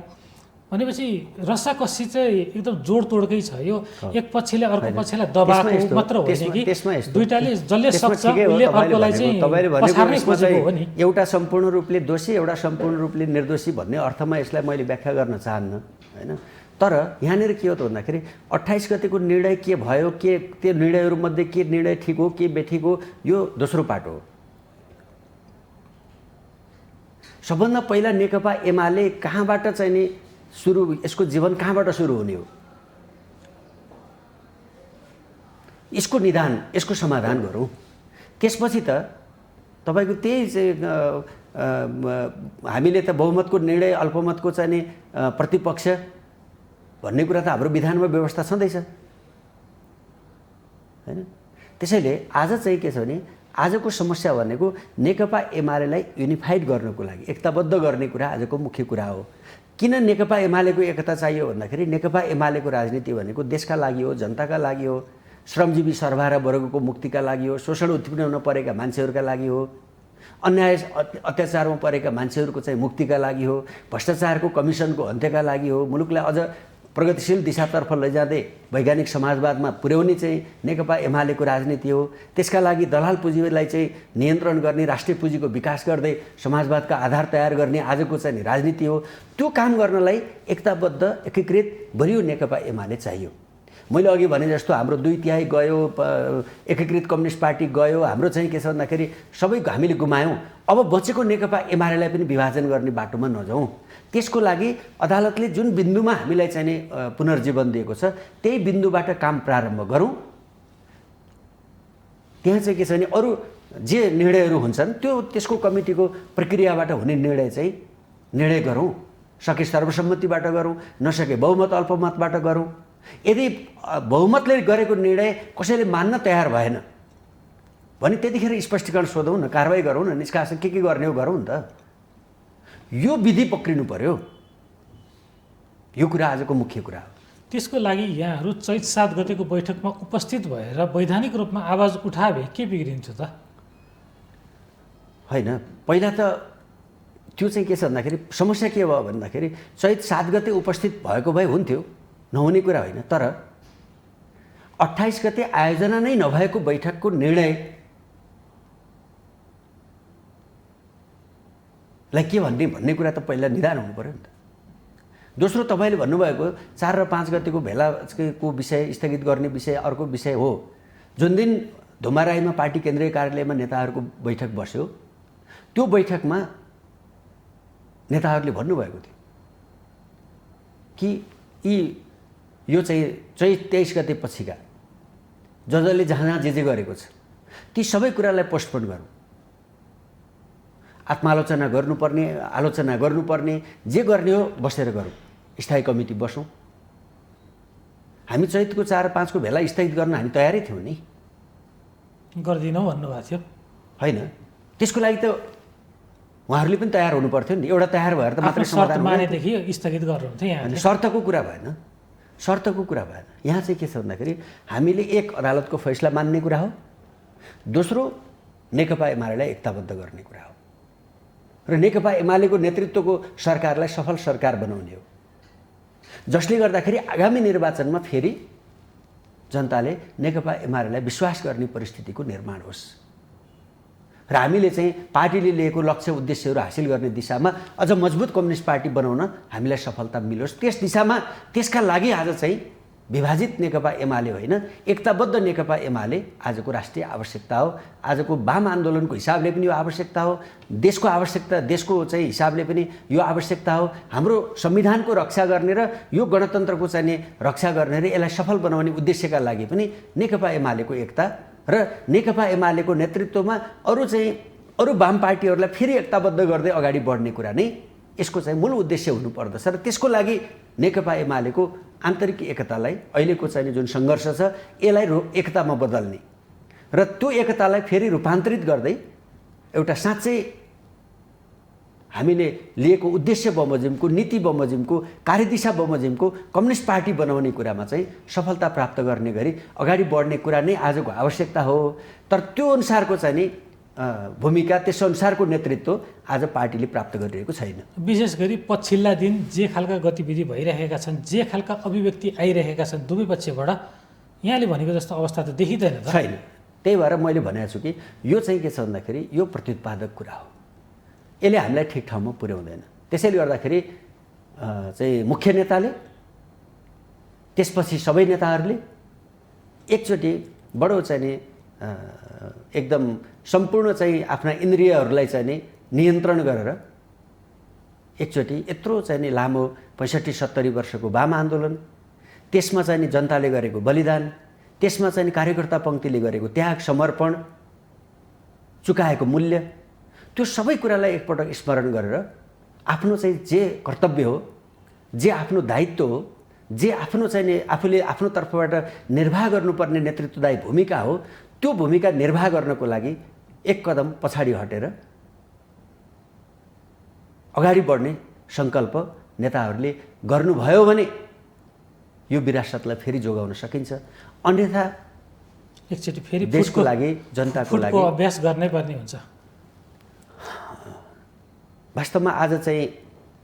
भनेपछि रसाकसी चाहिँ एकदम जोडतोडकै छ। यो एक पक्षले अर्को पक्षलाई दबाएको मात्र होइन कि दुईटाले जसले सक्छ उसले अर्कोलाई चाहिँ पछार्नै खोजेको हो नि। एउटा सम्पूर्ण रूपले दोषी, एउटा सम्पूर्ण रूपले निर्दोषी भन्ने अर्थमा यसलाई मैले व्याख्या गर्न चाहन्न होइन। तर यहाँनिर के हो त भन्दाखेरि 28 गतेको निर्णय के भयो, के त्यो निर्णयहरूमध्ये के निर्णय ठिक हो, के बेठिक हो, यो दोस्रो पाटो हो। सबभन्दा पहिला नेकपा एमाले कहाँबाट चाहिँ नि सुरु, यसको जीवन कहाँबाट सुरु हुने हो, यसको निदान, यसको समाधान गरौँ। त्यसपछि त तपाईँको त्यही चाहिँ हामीले त बहुमतको निर्णय, अल्पमतको चाहिँ नि प्रतिपक्ष भन्ने कुरा त हाम्रो विधानमा व्यवस्था छँदैछ होइन। त्यसैले आज चाहिँ के छ भने आजको समस्या भनेको नेकपा एमालेलाई युनिफाइड गर्नको लागि, एकताबद्ध गर्ने कुरा आजको मुख्य कुरा हो। किन नेकपा एमालेको एकता चाहियो भन्दाखेरि नेकपा एमालेको राजनीति भनेको देशका लागि हो, जनताका लागि हो, श्रमजीवी सर्वहारा वर्गको मुक्तिका लागि हो, शोषण उत्पीडनमा परेका मान्छेहरूका लागि हो, अन्याय अत्याचारमा परेका मान्छेहरूको चाहिँ मुक्तिका लागि हो, भ्रष्टाचारको कमिसनको अन्त्यका लागि हो, मुलुकलाई अझ प्रगतिशील दिशातर्फ लैजाँदै वैज्ञानिक समाजवादमा पुर्याउने चाहिँ नेकपा एमालेको राजनीति हो। त्यसका लागि दलाल पुँजीलाई चाहिँ नियन्त्रण गर्ने, राष्ट्रिय पुँजीको विकास गर्दै समाजवादका आधार तयार गर्ने आजको चाहिँ राजनीति हो। त्यो काम गर्नलाई एकताबद्ध, एकीकृत बलियो नेकपा एमाले चाहियो मैले अघि भने जस्तो हाम्रो 2/3 गयो, एकीकृत कम्युनिस्ट पार्टी गयो, हाम्रो चाहिँ के छ भन्दाखेरि सबै हामीले गुमायौँ। अब बचेको नेकपा एमालेलाई पनि विभाजन गर्ने बाटोमा नजाउँ। त्यसको लागि अदालतले जुन बिन्दुमा हामीलाई चाहिँ नि पुनर्जीवन दिएको छ त्यही बिन्दुबाट काम प्रारम्भ गरौँ। त्यहाँ चाहिँ के छ भने अरू जे निर्णयहरू हुन्छन् त्यो त्यसको कमिटीको प्रक्रियाबाट हुने निर्णय गरौँ। सके सर्वसम्मतिबाट गरौँ, नसके बहुमत अल्पमतबाट गरौँ। यदि बहुमतले गरेको निर्णय कसैले मान्न तयार भएन भने त्यतिखेर स्पष्टीकरण सोधौँ न, कारवाही गरौँ न, निष्कासन के गर्ने हो गरौँ नि त। यो विधि पक्रिनु पर्यो। यो कुरा आजको मुख्य कुरा हो। त्यसको लागि यहाँहरू चैत 7 गतेको बैठकमा उपस्थित भएर वैधानिक रूपमा आवाज उठाए के बिग्रिन्थ्यो त? होइन, पहिला त त्यो चाहिँ के छ भन्दाखेरि समस्या के भयो भन्दाखेरि चैत 7 गते उपस्थित भएको भए हुन्थ्यो, नहुने कुरा होइन। तर 28 गते आयोजना नै नभएको बैठकको निर्णयलाई के भन्ने कुरा त पहिला निदान हुनु पर्यो नि त। दोस्रो, तपाईँले भन्नुभएको 4 र 5 गतेको भेलाको विषय स्थगित गर्ने विषय अर्को विषय हो। जुन दिन धुमाराईमा पार्टी केन्द्रीय कार्यालयमा नेताहरूको बैठक बस्यो त्यो बैठकमा नेताहरूले भन्नुभएको थियो कि यो चाहिँ चैत 23 गते पछिका जसले जहाँ जे गरेको छ ती सबै कुरालाई पोस्टपोन गरौँ। आत्मालोचना गर्नुपर्ने जे गर्ने हो बसेर गरौँ। स्थायी कमिटी बसौँ। हामी चैतको 4 र 5 को भेला स्थगित गर्न हामी तयारै थियौँ नि। गर्दिनौँ भन्नुभएको थियो होइन? त्यसको लागि त उहाँहरूले पनि तयार हुनु पर्थ्यो नि। एउटा तयार भएर त मात्रै समाधान मानेदेखि स्थगित गर्नुहुन्थ्यो यहाँ। शर्तको कुरा भएन। यहाँ चाहिँ के छ भन्दाखेरि हामीले एक अदालतको फैसला मान्ने कुरा हो, दोस्रो नेकपा एमालेलाई एकताबद्ध गर्ने कुरा हो र नेकपा एमालेको नेतृत्वको सरकारलाई सफल सरकार बनाउने हो, जसले गर्दाखेरि आगामी निर्वाचनमा फेरि जनताले नेकपा एमालेलाई विश्वास गर्ने परिस्थितिको निर्माण होस् र हामीले चाहिँ पार्टीले लिएको लक्ष्य उद्देश्यहरू हासिल गर्ने दिशामा अझ मजबुत कम्युनिस्ट पार्टी बनाउन हामीलाई सफलता मिलोस्। त्यस दिशामा त्यसका लागि आज चाहिँ विभाजित नेकपा एमाले होइन, एकताबद्ध नेकपा एमाले आजको राष्ट्रिय आवश्यकता हो। आजको वाम आन्दोलनको हिसाबले पनि यो आवश्यकता हो, देशको चाहिँ हिसाबले पनि यो आवश्यकता हो। हाम्रो संविधानको रक्षा गर्ने र यो गणतन्त्रको चाहिँ रक्षा गर्ने र यसलाई सफल बनाउने उद्देश्यका लागि पनि नेकपा एमालेको एकता र नेकपा एमालेको नेतृत्वमा अरू वाम पार्टीहरूलाई फेरि एकताबद्ध गर्दै अगाडि बढ्ने कुरा नै यसको चाहिँ मूल उद्देश्य हुनुपर्दछ र त्यसको लागि नेकपा एमालेको आन्तरिक एकतालाई अहिलेको चाहिँ जुन सङ्घर्ष छ यसलाई एकतामा बदल्ने र त्यो एकतालाई फेरि रूपान्तरित गर्दै एउटा साँच्चै हामीले लिएको उद्देश्य बमोजिमको, नीति बमोजिमको, कार्यदिशा बमोजिमको कम्युनिस्ट पार्टी बनाउने कुरामा चाहिँ सफलता प्राप्त गर्ने गरी अगाडि बढ्ने कुरा नै आजको आवश्यकता हो। तर त्यो अनुसारको चाहिँ नि भूमिका, त्यस अनुसारको नेतृत्व आज पार्टीले प्राप्त गरिरहेको छैन। विशेष गरी पछिल्ला दिन जे खालका गतिविधि भइरहेका छन्, जे खालका अभिव्यक्ति आइरहेका छन् दुवै पक्षबाट, यहाँले भनेको जस्तो अवस्था त देखिँदैन त। छैन। त्यही भएर मैले भनेको छु कि यो चाहिँ के छ भन्दाखेरि यो प्रत्युत्पादक कुरा हो, यसले हामीलाई ठिक ठाउँमा पुर्याउँदैन। त्यसैले गर्दाखेरि चाहिँ मुख्य नेताले, त्यसपछि सबै नेताहरूले एकचोटि बडो चाहिँ नि एकदम सम्पूर्ण चाहिँ आफ्ना इन्द्रियहरूलाई चाहिँ नि नियन्त्रण गरेर एकचोटि यत्रो चाहिँ नि लामो 65-70 वर्षको वाम आन्दोलन, त्यसमा चाहिँ नि जनताले गरेको बलिदान, त्यसमा चाहिँ नि कार्यकर्ता पङ्क्तिले गरेको त्याग, समर्पण, चुकाएको मूल्य, त्यो सबै कुरालाई एकपटक स्मरण गरेर आफ्नो चाहिँ जे कर्तव्य हो, जे आफ्नो दायित्व हो, जे आफ्नो चाहिँ नि आफूले आफ्नो तर्फबाट निर्वाह गर्नुपर्ने नेतृत्वदायी भूमिका हो, त्यो भूमिका निर्वाह गर्नको लागि एक कदम पछाडि हटेर अगाडि बढ्ने सङ्कल्प नेताहरूले गर्नुभयो भने यो विरासतलाई फेरि जोगाउन सकिन्छ। अन्यथा एकचोटि फेरि देशको लागि, जनताको लागि अभ्यास गर्नै पर्ने हुन्छ। वास्तवमा आज चाहिँ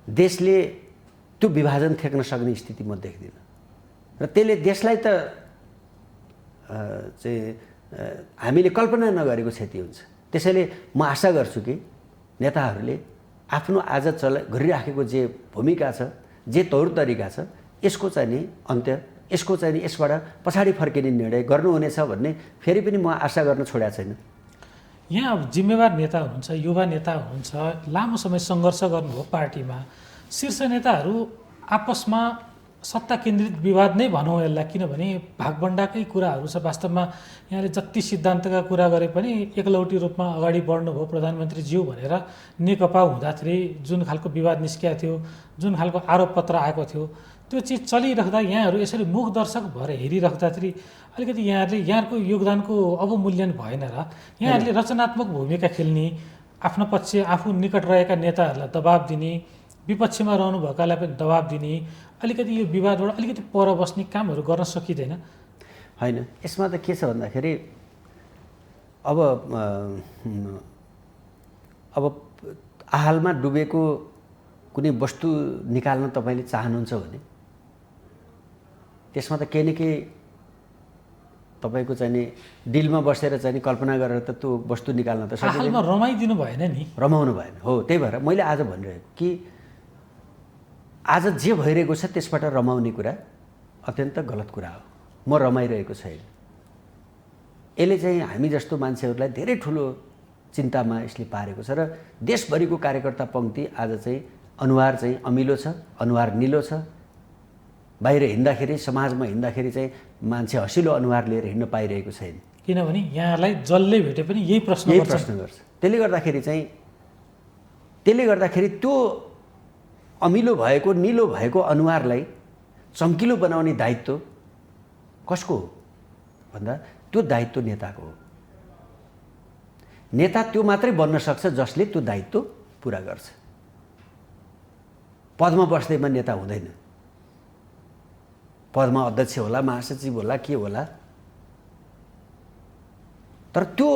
देशले त्यो विभाजन थेक्न सक्ने स्थिति म देख्दिनँ र त्यसले देशलाई त चाहिँ हामीले कल्पना नगरेको क्षति हुन्छ। त्यसैले म आशा गर्छु कि नेताहरूले आफ्नो आज गरिराखेको जे भूमिका छ, जे तौर तरिका छ, यसको चाहिँ नि अन्त्य यसको चाहिँ यसबाट पछाडि फर्किने निर्णय गर्नुहुनेछ भन्ने फेरि पनि म आशा गर्न छोडेको छैन। यहाँ अब जिम्मेवार नेता हुनुहुन्छ, युवा नेता हुनुहुन्छ, लामो समय सङ्घर्ष गर्नुभयो पार्टीमा, शीर्ष नेताहरू आपसमा सत्ता केन्द्रित विवाद नै भनौँ यसलाई, किनभने भागबन्डाकै कुराहरू छ। वास्तवमा यहाँले जति सिद्धान्तका कुरा गरे पनि एकलौटी रूपमा अगाडि बढ्नुभयो प्रधानमन्त्रीज्यू भनेर नेकपा हुँदाखेरि जुन खालको विवाद निस्किएको थियो, जुन खालको आरोपपत्र आएको थियो, त्यो चिज चलिराख्दा यहाँहरू यसरी मुखदर्शक भएर हेरिराख्दाखेरि अलिकति यहाँहरूको योगदानको अवमूल्यन भएन र? यहाँहरूले रचनात्मक भूमिका खेल्ने, आफ्नो पक्ष आफू निकट रहेका नेताहरूलाई दबाब दिने, विपक्षमा रहनुभएकालाई पनि दबाब दिने, अलिकति यो विवादबाट अलिकति पर बस्ने कामहरू गर्न सकिँदैन? होइन, यसमा त के छ भन्दाखेरि अब आहालमा डुबेको कुनै वस्तु निकाल्न तपाईँले चाहनुहुन्छ भने त्यसमा त केही न केही तपाईँको चाहिँ नि डिलमा बसेर चाहिँ कल्पना गरेर त त्यो वस्तु निकाल्न त सकिँदैन। आहालमा रमाइदिनु भएन नि, रमाउनु भएन। हो, त्यही भएर मैले आज भनिरहेको कि आज जे भइरहेको छ त्यसबाट रमाउने कुरा अत्यन्त गलत कुरा हो। म रमाइरहेको छैन। यसले चाहिँ हामी जस्तो मान्छेहरूलाई धेरै ठुलो चिन्तामा यसले पारेको छ र देशभरिको कार्यकर्ता पङ्क्ति आज चाहिँ अनुहार चाहिँ अमिलो छ, अनुहार निलो छ। बाहिर हिँड्दाखेरि, समाजमा हिँड्दाखेरि चाहिँ मान्छे हँसिलो अनुहार लिएर हिँड्न पाइरहेको छैन। किनभने यहाँलाई जसले भेटे पनि यही प्रश्न गर्छ। त्यसले गर्दाखेरि त्यो अमिलो भएको, निलो भएको अनुहारलाई चम्किलो बनाउने दायित्व कसको हो भन्दा त्यो दायित्व नेताको हो। नेता त्यो मात्रै बन्न सक्छ जसले त्यो दायित्व पुरा गर्छ। पदमा बस्दैमा नेता हुँदैन। पदमा अध्यक्ष होला, महासचिव होला, के होला, तर त्यो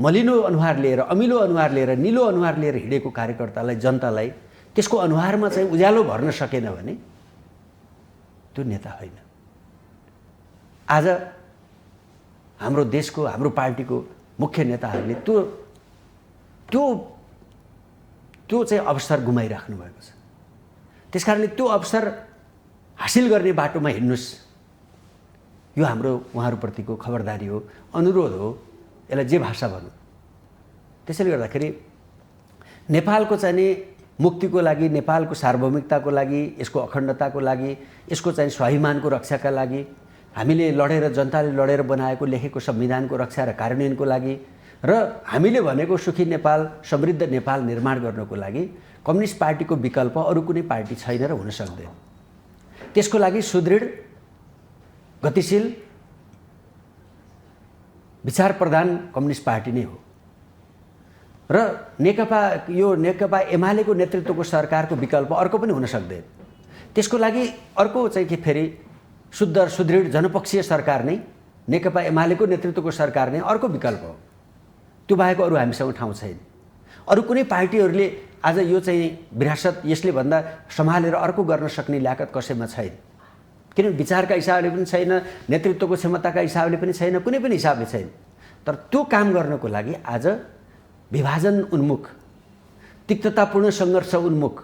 मलिनो अनुहार लिएर, अमिलो अनुहार लिएर, निलो अनुहार लिएर हिँडेको कार्यकर्तालाई, जनतालाई त्यसको अनुहारमा चाहिँ उज्यालो भर्न सकेन भने त्यो नेता होइन। आज हाम्रो देशको, हाम्रो पार्टीको मुख्य नेताहरूले त्यो चाहिँ अवसर गुमाइराख्नु भएको छ। त्यसकारणले त्यो अवसर हासिल गर्ने बाटोमा हिँड्नुहोस्। यो हाम्रो उहाँहरूप्रतिको खबरदारी हो, अनुरोध हो, यसलाई जे भाषा भनौँ। त्यसैले गर्दाखेरि नेपालको चाहिँ नि मुक्तिको लागि, नेपालको सार्वभौमिकताको लागि, यसको अखण्डताको लागि, यसको चाहिँ स्वाभिमानको रक्षाका लागि, हामीले लडेर, जनताले लडेर बनाएको लेखेको संविधानको रक्षा र कार्यान्वयनको लागि र हामीले भनेको सुखी नेपाल, समृद्ध नेपाल निर्माण गर्नको लागि कम्युनिस्ट पार्टीको विकल्प अरू कुनै पार्टी छैन र हुन सक्दैन। त्यसको लागि सुदृढ, गतिशील, विचार प्रधान कम्युनिस्ट पार्टी नै हो र नेकपा एमालेको नेतृत्वको सरकारको विकल्प अर्को पनि हुन सक्दैन। त्यसको लागि अर्को चाहिँ के फेरि शुद्ध सुदृढ जनपक्षीय सरकार नै, नेकपा एमालेको नेतृत्वको सरकार नै अर्को विकल्प हो। त्यो बाहेक अरू हामीसँग ठाउँ छैन। अरू कुनै पार्टीहरूले आज यो चाहिँ विरासत यसले भन्दा सम्हालेर अर्को गर्न सक्ने ल्याकत कसैमा छैन। किनभने विचारका हिसाबले पनि छैन, नेतृत्वको क्षमताका हिसाबले पनि छैन, कुनै पनि हिसाबले छैन। तर त्यो काम गर्नको लागि आज विभाजन उन्मुख, तिक्ततापूर्ण सङ्घर्ष उन्मुख,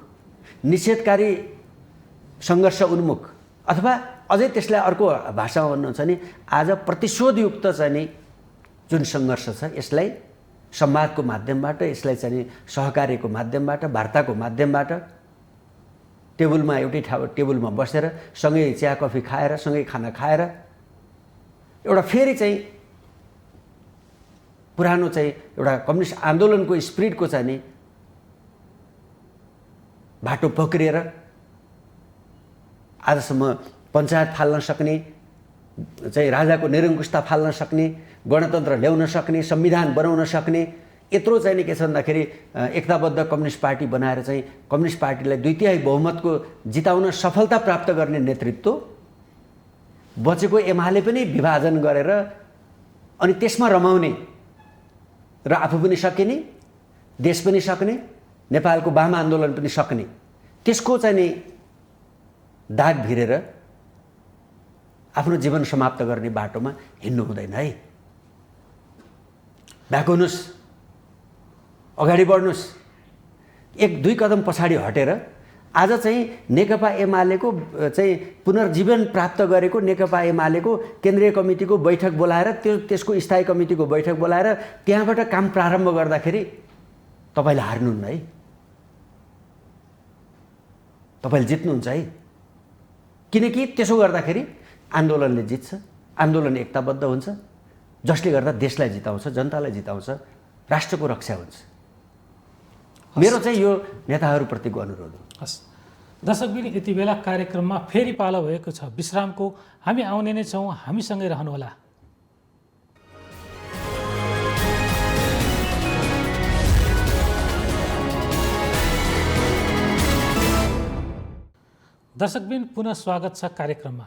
निषेधकारी सङ्घर्ष उन्मुख, अथवा अझै त्यसलाई अर्को भाषामा भन्नुहुन्छ भने आज प्रतिशोधयुक्त चाहिँ नि जुन सङ्घर्ष छ, यसलाई संवादको माध्यमबाट, यसलाई चाहिँ सहकार्यको माध्यमबाट, वार्ताको माध्यमबाट, टेबलमा एउटै टेबलमा बसेर सँगै चिया कफी खाएर, सँगै खाना खाएर एउटा फेरि चाहिँ पुरानो चाहिँ एउटा कम्युनिस्ट आन्दोलनको स्पिरिटको चाहिँ नि बाटो पक्रिएर आजसम्म पञ्चायत फाल्न सक्ने, चाहिँ राजाको निरङ्कुशता फाल्न सक्ने, गणतन्त्र ल्याउन सक्ने, संविधान बनाउन सक्ने, यत्रो चाहिँ नि के छ भन्दाखेरि एकताबद्ध कम्युनिस्ट पार्टी बनाएर चाहिँ कम्युनिस्ट पार्टीलाई 2/3 बहुमतको जिताउन सफलता प्राप्त गर्ने नेतृत्व बचेको एमाले पनि विभाजन गरेर अनि त्यसमा रमाउने र आफू पनि सकिने, देश पनि सक्ने, नेपालको वाम आन्दोलन पनि सक्ने, त्यसको चाहिँ नि दाग भिरेर आफ्नो जीवन समाप्त गर्ने बाटोमा हिँड्नु हुँदैन है। भ्याक हुनुहोस्, अगाडि बढ्नुहोस्, 1-2 कदम पछाडि हटेर आज चाहिँ नेकपा एमालेको चाहिँ पुनर्जीवन प्राप्त गरेको नेकपा एमालेको केन्द्रीय कमिटीको बैठक बोलाएर त्यसको स्थायी कमिटीको बैठक बोलाएर त्यहाँबाट काम प्रारम्भ गर्दाखेरि तपाईँले हार्नुहुन्न है, तपाईँले जित्नुहुन्छ है। किनकि त्यसो गर्दाखेरि आन्दोलनले जित्छ, आन्दोलन एकताबद्ध हुन्छ, जसले गर्दा देशलाई जिताउँछ, जनतालाई जिताउँछ, राष्ट्रको रक्षा हुन्छ। मेरो चाहिँ यो नेताहरूप्रतिको अनुरोध हो। हस् दर्शकबिन, यति बेला कार्यक्रममा फेरि पालो भएको छ विश्रामको। हामी आउने नै छौँ, हामीसँगै रहनुहोला। दर्शकबिन, पुनः स्वागत छ कार्यक्रममा।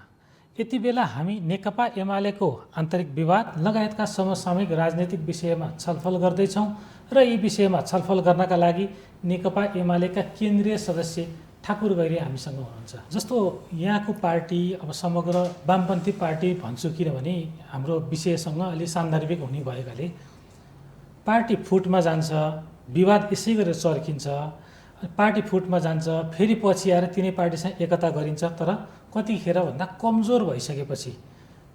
यति बेला हामी नेकपा एमालेको आन्तरिक विवाद लगायतका समसामयिक राजनैतिक विषयमा छलफल गर्दैछौँ र यी विषयमा छलफल गर्नका लागि नेकपा एमालेका केन्द्रीय सदस्य ठाकुर गैरी हामीसँग हुनुहुन्छ। जस्तो यहाँको पार्टी अब समग्र वामपन्थी पार्टी भन्छु, किनभने हाम्रो विषयसँग अलि सान्दर्भिक हुने भएकाले पार्टी फुटमा जान्छ, विवाद यसै गरेर चर्किन्छ, पार्टी फुटमा जान्छ, फेरि पछि आएर तिनै पार्टीसँग एकता गरिन्छ। तर कतिखेर भन्दा कमजोर भइसकेपछि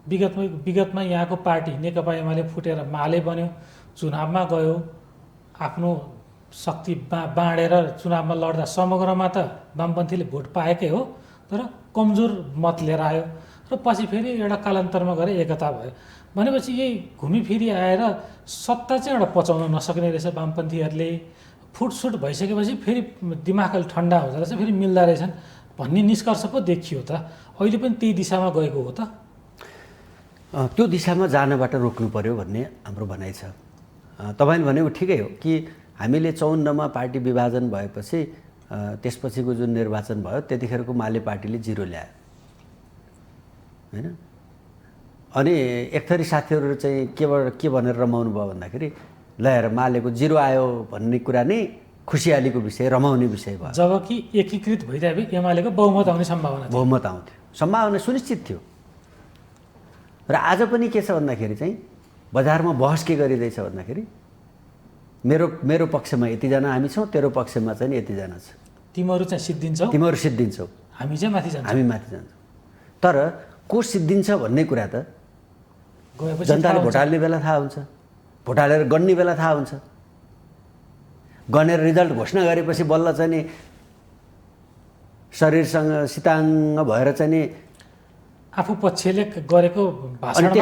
विगतमा यहाँको पार्टी नेकपा एमाले फुटेर माले बन्यो, चुनावमा गयो, आफ्नो शक्ति बाँडेर चुनावमा लड्दा समग्रमा त वामपन्थीले भोट पाएकै हो, तर कमजोर मत लिएर आयो र पछि फेरि एउटा कालान्तरमा गएर एकता भयो। भनेपछि यही घुमिफिरी आएर सत्ता चाहिँ एउटा पचाउन नसक्ने रहेछ वामपन्थीहरूले। फुटसुट भइसकेपछि फेरि दिमाग अलि ठन्डा हुँदो रहेछ, फेरि मिल्दा रहेछन् भन्ने निष्कर्ष पो देखियो त। अहिले पनि त्यही दिशामा गएको हो त? त्यो दिशामा जानबाट रोक्नु पर्यो भन्ने हाम्रो भनाइ छ। तपाईँले भनेको ठिकै हो कि हामीले 54मा पार्टी विभाजन भएपछि त्यसपछिको जुन निर्वाचन भयो त्यतिखेरको माले पार्टीले 0 ल्यायो हैन। अनि एकथरी साथीहरू चाहिँ के भनेर रमाउनु भयो भन्दाखेरि ल हेर मालेको 0 आयो भन्ने कुरा नै खुसियालीको विषय, रमाउने विषय भयो। जबकि एकीकृत भइदिए एमालेको बहुमत आउने सम्भावना थियो। बहुमत आउँथ्यो, सम्भावना सुनिश्चित थियो। र आज पनि के छ भन्दाखेरि चाहिँ बजारमा बहस के गरिँदैछ भन्दाखेरि मेरो पक्षमा यतिजना हामी छौँ, तेरो पक्षमा चाहिँ यतिजना छ, तिमीहरू चाहिँ सिद्धिन्छौ, तिमीहरू सिद्धिन्छौ, हामी चाहिँ माथि जान्छौँ, हामी माथि जान्छौँ। तर को सिद्धिन्छ भन्ने कुरा त गएपछि जनताले भोट हाल्ने बेला थाहा हुन्छ, भोट हालेर गन्ने बेला थाहा हुन्छ। गनेर रिजल्ट घोषणा गरेपछि बल्ल चाहिँ नि शरीरसँग सिताङ्ग भएर चाहिँ नि आफू पक्षले गरेको भाषणमा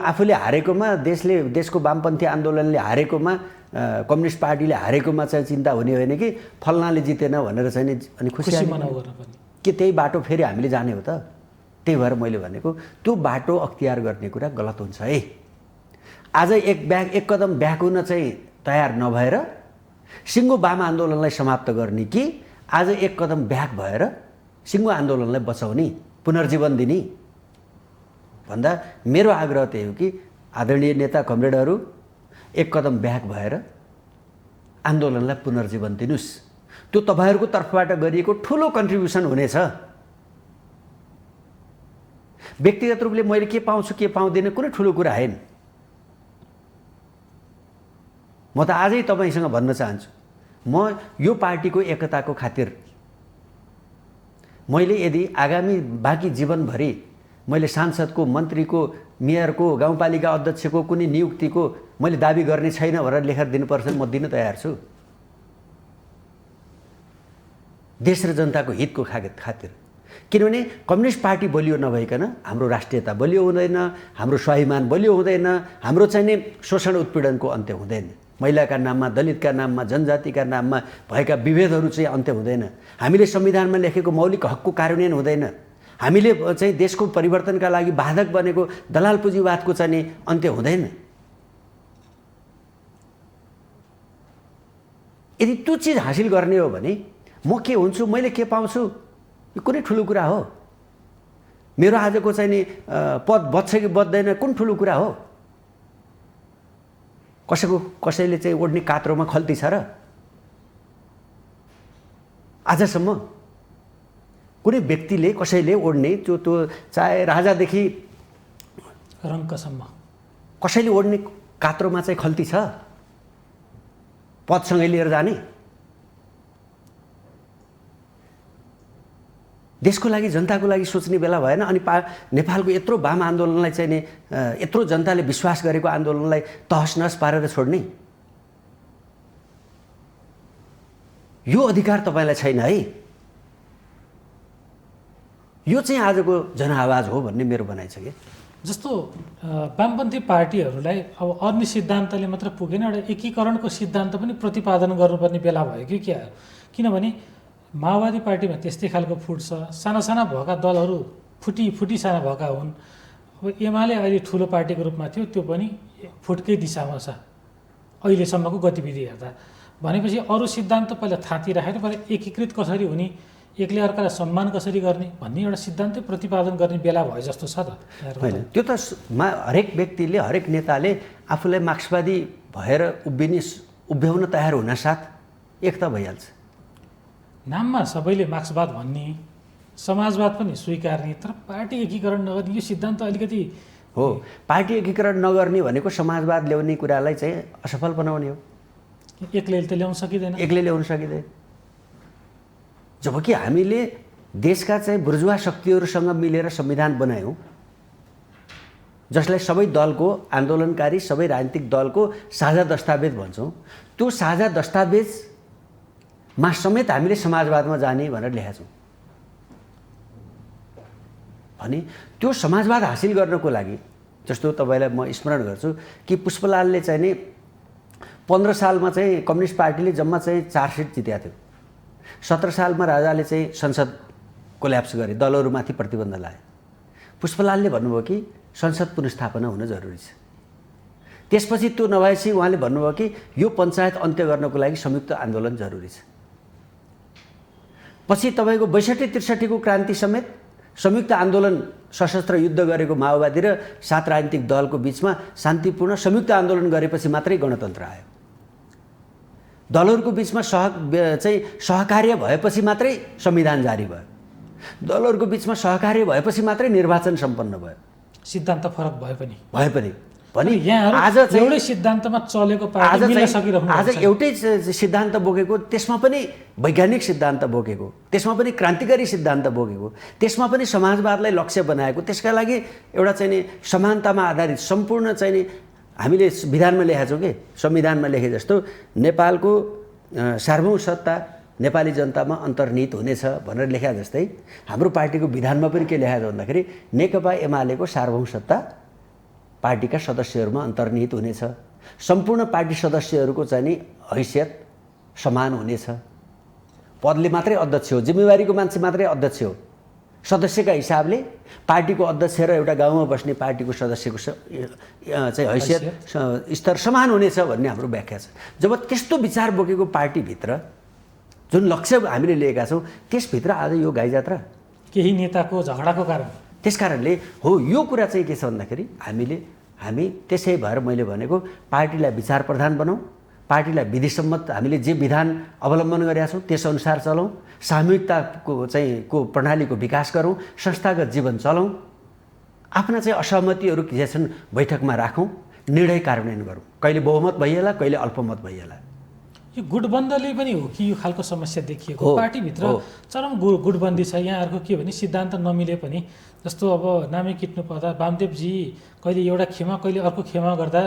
आफूले हारेकोमा, देशको वामपन्थी आन्दोलनले हारेकोमा, कम्युनिस्ट पार्टीले हारेकोमा चाहिँ चिन्ता हुने होइन कि फल्नाले जितेन भनेर चाहिँ नि अनि खुसी मनाउ गर्न पनि के त्यही बाटो फेरि हामीले जाने हो त। त्यही भएर मैले भनेको त्यो बाटो अख्तियार गर्ने कुरा गलत हुन्छ है। आज एक कदम ब्याक हुन चाहिँ तयार नभएर सिङ्गो वाम आन्दोलनलाई समाप्त गर्ने कि आज एक कदम ब्याक भएर सिङ्गो आन्दोलनलाई बचाउने, पुनर्जीवन दिने भन्दा मेरो आग्रह त्यही हो कि आदरणीय नेता कमरेडहरू एक कदम ब्याक भएर आन्दोलनलाई पुनर्जीवन दिनुस्। त्यो तपाईँहरूको तर्फबाट गरिएको ठुलो कन्ट्रिब्युसन हुनेछ। व्यक्तिगत रूपले मैले के पाउँछु के पाउँदिनँ कुनै ठुलो कुरा होइन। म त आजै तपाईँसँग भन्न चाहन्छु, म यो पार्टीको एकताको खातिर मैले यदि आगामी बाँकी जीवनभरि मैले सांसदको, मन्त्रीको, मेयरको, गाउँपालिका अध्यक्षको कुनै नियुक्तिको मैले दाबी गर्ने छैन भनेर लेखेर दिनुपर्छ, म दिन तयार छु। देश र जनताको हितको खातिर। किनभने कम्युनिस्ट पार्टी बलियो नभइकन हाम्रो राष्ट्रियता बलियो हुँदैन, हाम्रो स्वाभिमान बलियो हुँदैन, हाम्रो चाहिँ नि शोषण उत्पीडनको अन्त्य हुँदैन, महिलाका नाममा, दलितका नाममा, जनजातिका नाममा भएका विभेदहरू चाहिँ अन्त्य हुँदैन, हामीले संविधानमा लेखेको मौलिक हकको कार्यान्वयन हुँदैन, हामीले चाहिँ देशको परिवर्तनका लागि बाधक बनेको दलाल पुँजीवादको चाहिँ नि अन्त्य हुँदैन। यदि त्यो चिज हासिल गर्ने हो भने म के हुन्छु, मैले के पाउँछु, यो कुनै ठुलो कुरा हो? मेरो आजको चाहिँ नि पद बच्छ कि बच्दैन कुन ठुलो कुरा हो? कसैले चाहिँ ओड्ने कात्रोमा खल्ती छ र? आजसम्म कुनै व्यक्तिले कसैले ओड्ने त्यो चाहे राजादेखि रङ्कसम्म कसैले ओड्ने कात्रोमा चाहिँ खल्ती छ? पदसँगै लिएर जाने देशको लागि जनताको लागि सोच्ने बेला भएन। अनि नेपालको यत्रो वाम आन्दोलनलाई चाहिँ नि यत्रो जनताले विश्वास गरेको आन्दोलनलाई तहसनहस पारेर छोड्ने यो अधिकार तपाईँलाई छैन है। यो चाहिँ आजको जनआवाज हो भन्ने मेरो भनाइ छ कि जस्तो वामपन्थी पार्टीहरूलाई अब अन्य सिद्धान्तले मात्र पुगेन, एउटा एकीकरणको सिद्धान्त पनि प्रतिपादन गर्नुपर्ने बेला भयो कि क्या? किनभने माओवादी पार्टीमा त्यस्तै खालको फुट छ, साना साना भएका दलहरू फुटी साना भएका हुन्। अब एमाले अहिले ठुलो पार्टीको रूपमा थियो, त्यो पनि फुटकै दिशामा छ अहिलेसम्मको गतिविधि हेर्दा। भनेपछि अरू सिद्धान्त पहिला थाती राखेर पहिला एकीकृत कसरी हुने, एकले अर्कालाई सम्मान कसरी गर्ने भन्ने एउटा सिद्धान्तै प्रतिपादन गर्ने बेला भयो जस्तो छ त। होइन, त्यो त हरेक व्यक्तिले हरेक नेताले आफूलाई मार्क्सवादी भएर उभ्याउन तयार हुनसाथ एकता भइहाल्छ। नाममा सबैले मार्क्सवाद भन्ने, समाजवाद पनि स्वीकार्ने, तर पार्टी एकीकरण नगर्ने यो सिद्धान्त अलिकति हो। पार्टी एकीकरण नगर्ने भनेको समाजवाद ल्याउने कुरालाई चाहिँ असफल बनाउने हो। एक्लै त ल्याउन सकिँदैन, एक्लै ल्याउन सकिँदैन। जबकि हामीले देशका चाहिँ बुर्जुवा शक्तिहरूसँग मिलेर संविधान बनायौँ, जसलाई सबै दलको आन्दोलनकारी सबै राजनीतिक दलको साझा दस्तावेज भन्छौँ। त्यो साझा दस्तावेजमा समेत हामीले समाजवादमा जाने भनेर लेखेका छौँ। भने त्यो समाजवाद हासिल गर्नको लागि जस्तो तपाईँलाई म स्मरण गर्छु कि पुष्पलालले चाहिँ नि 15 सालमा चाहिँ कम्युनिस्ट पार्टीले जम्मा चाहिँ 4 सिट जितेका थियो। 17 सालमा राजाले चाहिँ संसद कोल्याप्स गरे, दलहरूमाथि प्रतिबन्ध लाए। पुष्पलालले भन्नुभयो कि संसद पुनर्स्थापना हुन जरुरी छ। त्यसपछि त्यो नभएपछि उहाँले भन्नुभयो कि यो पञ्चायत अन्त्य गर्नको लागि संयुक्त आन्दोलन जरुरी छ। पछि तपाईँको 62-63 को क्रान्ति समेत संयुक्त आन्दोलन, सशस्त्र युद्ध गरेको माओवादी र 7 राजनीतिक दलको बीचमा शान्तिपूर्ण संयुक्त आन्दोलन गरेपछि मात्रै गणतन्त्र आयो। दलहरूको बीचमा सहकार्य भएपछि मात्रै संविधान जारी भयो। दलहरूको बीचमा सहकार्य भएपछि मात्रै निर्वाचन सम्पन्न भयो। सिद्धान्त फरक भए पनि भने आज एउटै सिद्धान्तमा चलेको पार्टी मिल्न सकिरहेको आज एउटै सिद्धान्त बोकेको, त्यसमा पनि वैज्ञानिक सिद्धान्त बोकेको, त्यसमा पनि क्रान्तिकारी सिद्धान्त बोकेको, त्यसमा पनि समाजवादलाई लक्ष्य बनाएको, त्यसका लागि एउटा चाहिँ नि समानतामा आधारित सम्पूर्ण चाहिँ नि हामीले विधानमा लेखेका छौँ कि संविधानमा लेखे जस्तो नेपालको सार्वभौम सत्ता नेपाली जनतामा अन्तर्निहित हुनेछ भनेर लेखा जस्तै हाम्रो पार्टीको विधानमा पनि के लेखा छ भन्दाखेरि नेकपा एमालेको सार्वभौम सत्ता पार्टीका सदस्यहरूमा अन्तर्निहित हुनेछ। सम्पूर्ण पार्टी सदस्यहरूको चाहिँ नि हैसियत समान हुनेछ। पदले मात्रै अध्यक्ष हो, जिम्मेवारीको मान्छे मात्रै अध्यक्ष हो। सदस्यका हिसाबले पार्टीको अध्यक्ष र एउटा गाउँमा बस्ने पार्टीको सदस्यको चाहिँ हैसियत स्तर समान हुनेछ भन्ने हाम्रो व्याख्या छ। जब त्यस्तो विचार बोकेको पार्टीभित्र जुन लक्ष्य हामीले लिएका छौँ त्यसभित्र आज यो गाईजात्रा केही नेताको झगडाको कारण। त्यसकारणले हो यो कुरा चाहिँ के छ भन्दाखेरि हामी त्यसै भएर मैले भनेको पार्टीलाई विचार प्रधान बनाऊँ, पार्टीलाई विधिसम्मत हामीले जे विधान अवलम्बन गरेका छौँ त्यसअनुसार चलाऊँ, सामूहिकताको चाहिँ प्रणालीको विकास गरौँ, संस्थागत जीवन चलाऊँ, आफ्ना चाहिँ असहमतिहरू के छन् बैठकमा राखौँ, निर्णय कार्यान्वयन गरौँ। कहिले बहुमत भइएला, कहिले अल्पमत भइएला। यो गुटबन्दले पनि हो कि यो खालको समस्या देखिएको पार्टीभित्र चरम गुटबन्दी छ। यहाँहरूको के भने सिद्धान्त नमिले पनि जस्तो अब नामै किट्नु पर्दा वामदेवजी कहिले एउटा खेमा कहिले अर्को खेमा गर्दा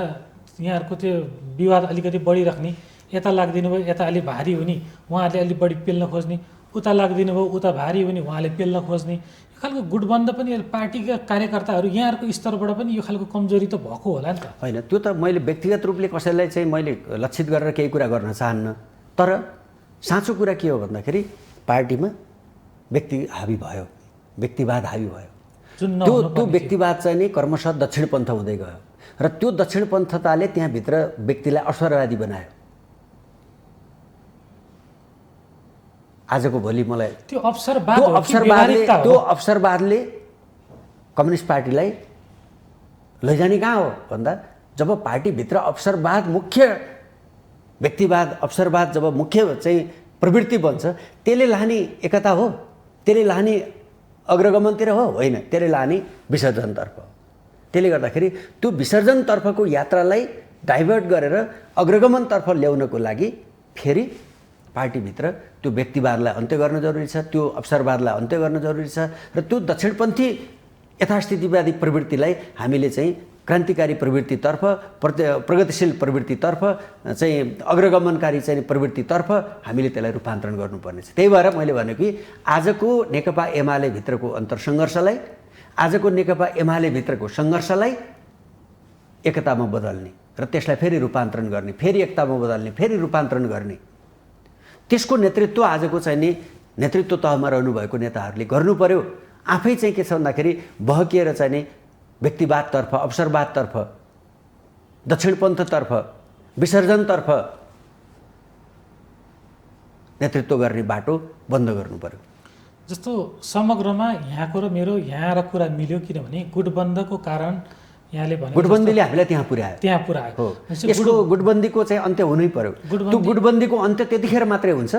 यहाँहरूको त्यो विवाद अलिकति बढिराख्ने, यता लाग्दिनु भयो यता अलिक भारी हुने, उहाँहरूले अलिक बढी पेल्न खोज्ने, उता लाग्दिनु भयो उता भारी हुने, उहाँले पेल्न खोज्ने। यो खालको गुटबन्द पनि पार्टीका कार्यकर्ताहरू यहाँहरूको स्तरबाट पनि यो खालको कमजोरी त भएको होला नि त। होइन, त्यो त मैले व्यक्तिगत रूपले कसैलाई चाहिँ मैले लक्षित गरेर केही कुरा गर्न चाहन्न। तर साँचो कुरा के हो भन्दाखेरि पार्टीमा व्यक्ति हावी भयो, व्यक्तिवाद हावी भयो। त्यो व्यक्तिवाद चाहिँ नि क्रमशः दक्षिणपन्थ हुँदै गयो र त्यो दक्षिणपन्थताले त्यहाँभित्र व्यक्तिलाई अवसरवादी बनायो। आजको भोलि मलाई त्यो अवसरवादले कम्युनिस्ट पार्टीलाई लैजाने कहाँ हो भन्दा जब पार्टीभित्र अवसरवाद मुख्य व्यक्तिवाद अवसरवाद जब मुख्य चाहिँ प्रवृत्ति बन्छ त्यसले लाने एकता हो, त्यसले लाने अग्रगमनतिर हो, होइन त्यसले लाने विसर्जनतर्फ। त्यसले गर्दाखेरि त्यो विसर्जनतर्फको यात्रालाई डाइभर्ट गरेर अग्रगमनतर्फ ल्याउनको लागि फेरि पार्टीभित्र त्यो व्यक्तिवादलाई अन्त्य गर्न जरुरी छ, त्यो अवसरवादलाई अन्त्य गर्न जरुरी छ र त्यो दक्षिणपन्थी यथास्थितिवादी प्रवृत्तिलाई हामीले चाहिँ क्रान्तिकारी प्रवृत्तितर्फ, प्रगतिशील प्रवृत्तितर्फ चाहिँ अग्रगमनकारी चाहिँ प्रवृत्तितर्फ हामीले त्यसलाई रूपान्तरण गर्नुपर्ने छ। त्यही भएर मैले भने कि आजको नेकपा एमाले भित्रको अन्तरसङ्घर्षलाई, आजको नेकपा एमाले भित्रको सङ्घर्षलाई एकतामा बदल्ने र त्यसलाई फेरि रूपान्तरण गर्ने, फेरि एकतामा बदल्ने, फेरि रूपान्तरण गर्ने, त्यसको नेतृत्व आजको चाहिँ नि नेतृत्व तहमा रहनुभएको नेताहरूले गर्नु पर्यो। आफै चाहिँ के छ भन्दाखेरि बहकिएर चाहिँ नि व्यक्तिवादतर्फ, अवसरवादतर्फ, दक्षिणपन्थतर्फ, विसर्जनतर्फ नेतृत्व गर्ने बाटो बन्द गर्नु पर्यो। जस्तो समग्रमा यहाँको र मेरो यहाँ र कुरा मिल्यो, किनभने गुटबन्दको कारण यहाँले भने गुटबन्दीले हामीलाई त्यहाँ पुर्यायो हो। यसको गुटबन्दीको चाहिँ अन्त्य हुनै पर्यो। त्यो गुटबन्दीको अन्त्य त्यतिखेर मात्रै हुन्छ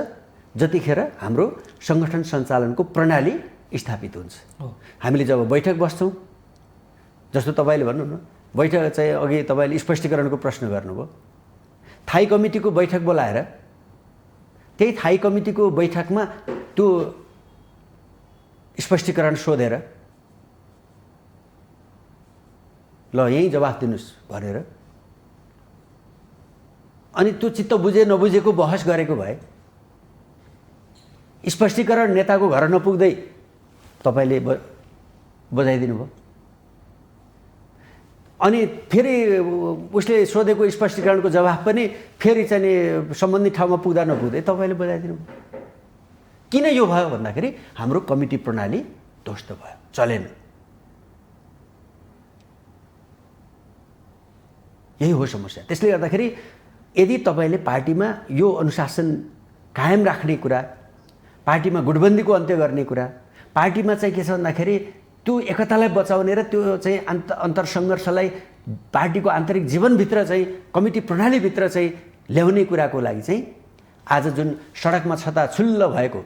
जतिखेर हाम्रो सङ्गठन सञ्चालनको प्रणाली स्थापित हुन्छ। हामीले जब बैठक बस्छौँ, जस्तो तपाईँले भन्नु न, बैठक चाहिँ अघि तपाईँले स्पष्टीकरणको प्रश्न गर्नुभयो, थाई कमिटीको बैठक बोलाएर त्यही थाई कमिटीको बैठकमा त्यो स्पष्टीकरण सोधेर ल यहीँ जवाफ दिनुहोस् भनेर अनि त्यो चित्त बुझे नबुझेको बहस गरेको भए स्पष्टीकरण नेताको घर नपुग्दै तपाईँले बजाइदिनु भयो, अनि फेरि उसले सोधेको स्पष्टीकरणको जवाफ पनि फेरि चाहिँ सम्बन्धित ठाउँमा पुग्दा नपुग्दै तपाईँले बजाइदिनु भयो। किन यो भयो भन्दाखेरि हाम्रो कमिटी प्रणाली ध्वस्त भयो, चलेन। यही हो समस्या। त्यसले गर्दाखेरि यदि तपाईँले पार्टीमा यो अनुशासन कायम राख्ने कुरा, पार्टीमा गुटबन्दीको अन्त्य गर्ने कुरा, पार्टीमा चाहिँ के छ भन्दाखेरि त्यो एकतालाई बचाउने र त्यो चाहिँ अन्तरसङ्घर्षलाई पार्टीको आन्तरिक जीवनभित्र चाहिँ कमिटी प्रणालीभित्र चाहिँ ल्याउने कुराको लागि चाहिँ आज जुन सडकमा छताछुल्ल भएको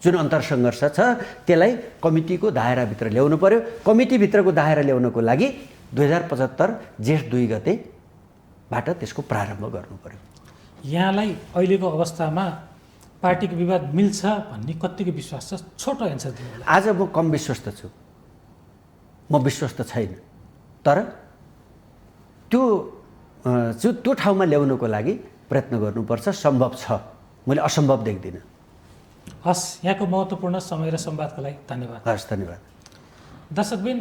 जुन अन्तरसङ्घर्ष छ त्यसलाई कमिटीको दायराभित्र ल्याउनु पर्यो। कमिटीभित्रको दायरा ल्याउनको लागि 2075 जेठ 2 गतेबाट त्यसको प्रारम्भ गर्नु पर्यो। यहाँलाई अहिलेको अवस्थामा पार्टीको विवाद मिल्छ भन्ने कतिको विश्वास छ? छोटो एन्सर दिनु। आज म कम विश्वस्त छु, म विश्वस्त छैन, तर त्यो ठाउँमा ल्याउनको लागि प्रयत्न गर्नुपर्छ, सम्भव छ, मैले असम्भव देख्दिनँ। हस्, यहाँको महत्त्वपूर्ण समय र संवादको लागि धन्यवाद। हस्, धन्यवाद। दर्शकबिन,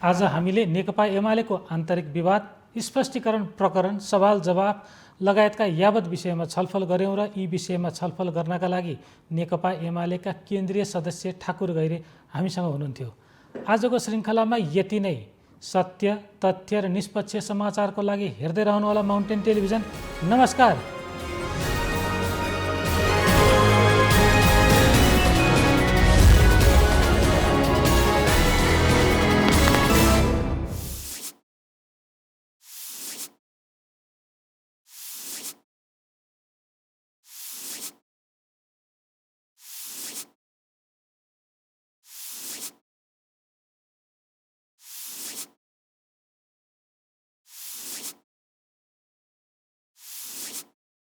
आज हामीले नेकपा एमालेको आन्तरिक विवाद, स्पष्टीकरण प्रकरण, सवाल जवाब लगायतका यावत विषयमा छलफल गऱ्यौँ र यी विषयमा छलफल गर्नका लागि नेकपा एमालेका केन्द्रीय सदस्य ठाकुर गैरे हामीसँग हुनुहुन्थ्यो। आजको श्रृङ्खलामा यति नै। सत्य, तथ्य र निष्पक्ष समाचारको लागि हेर्दै रहनुहोला माउन्टेन टेलिभिजन। नमस्कार।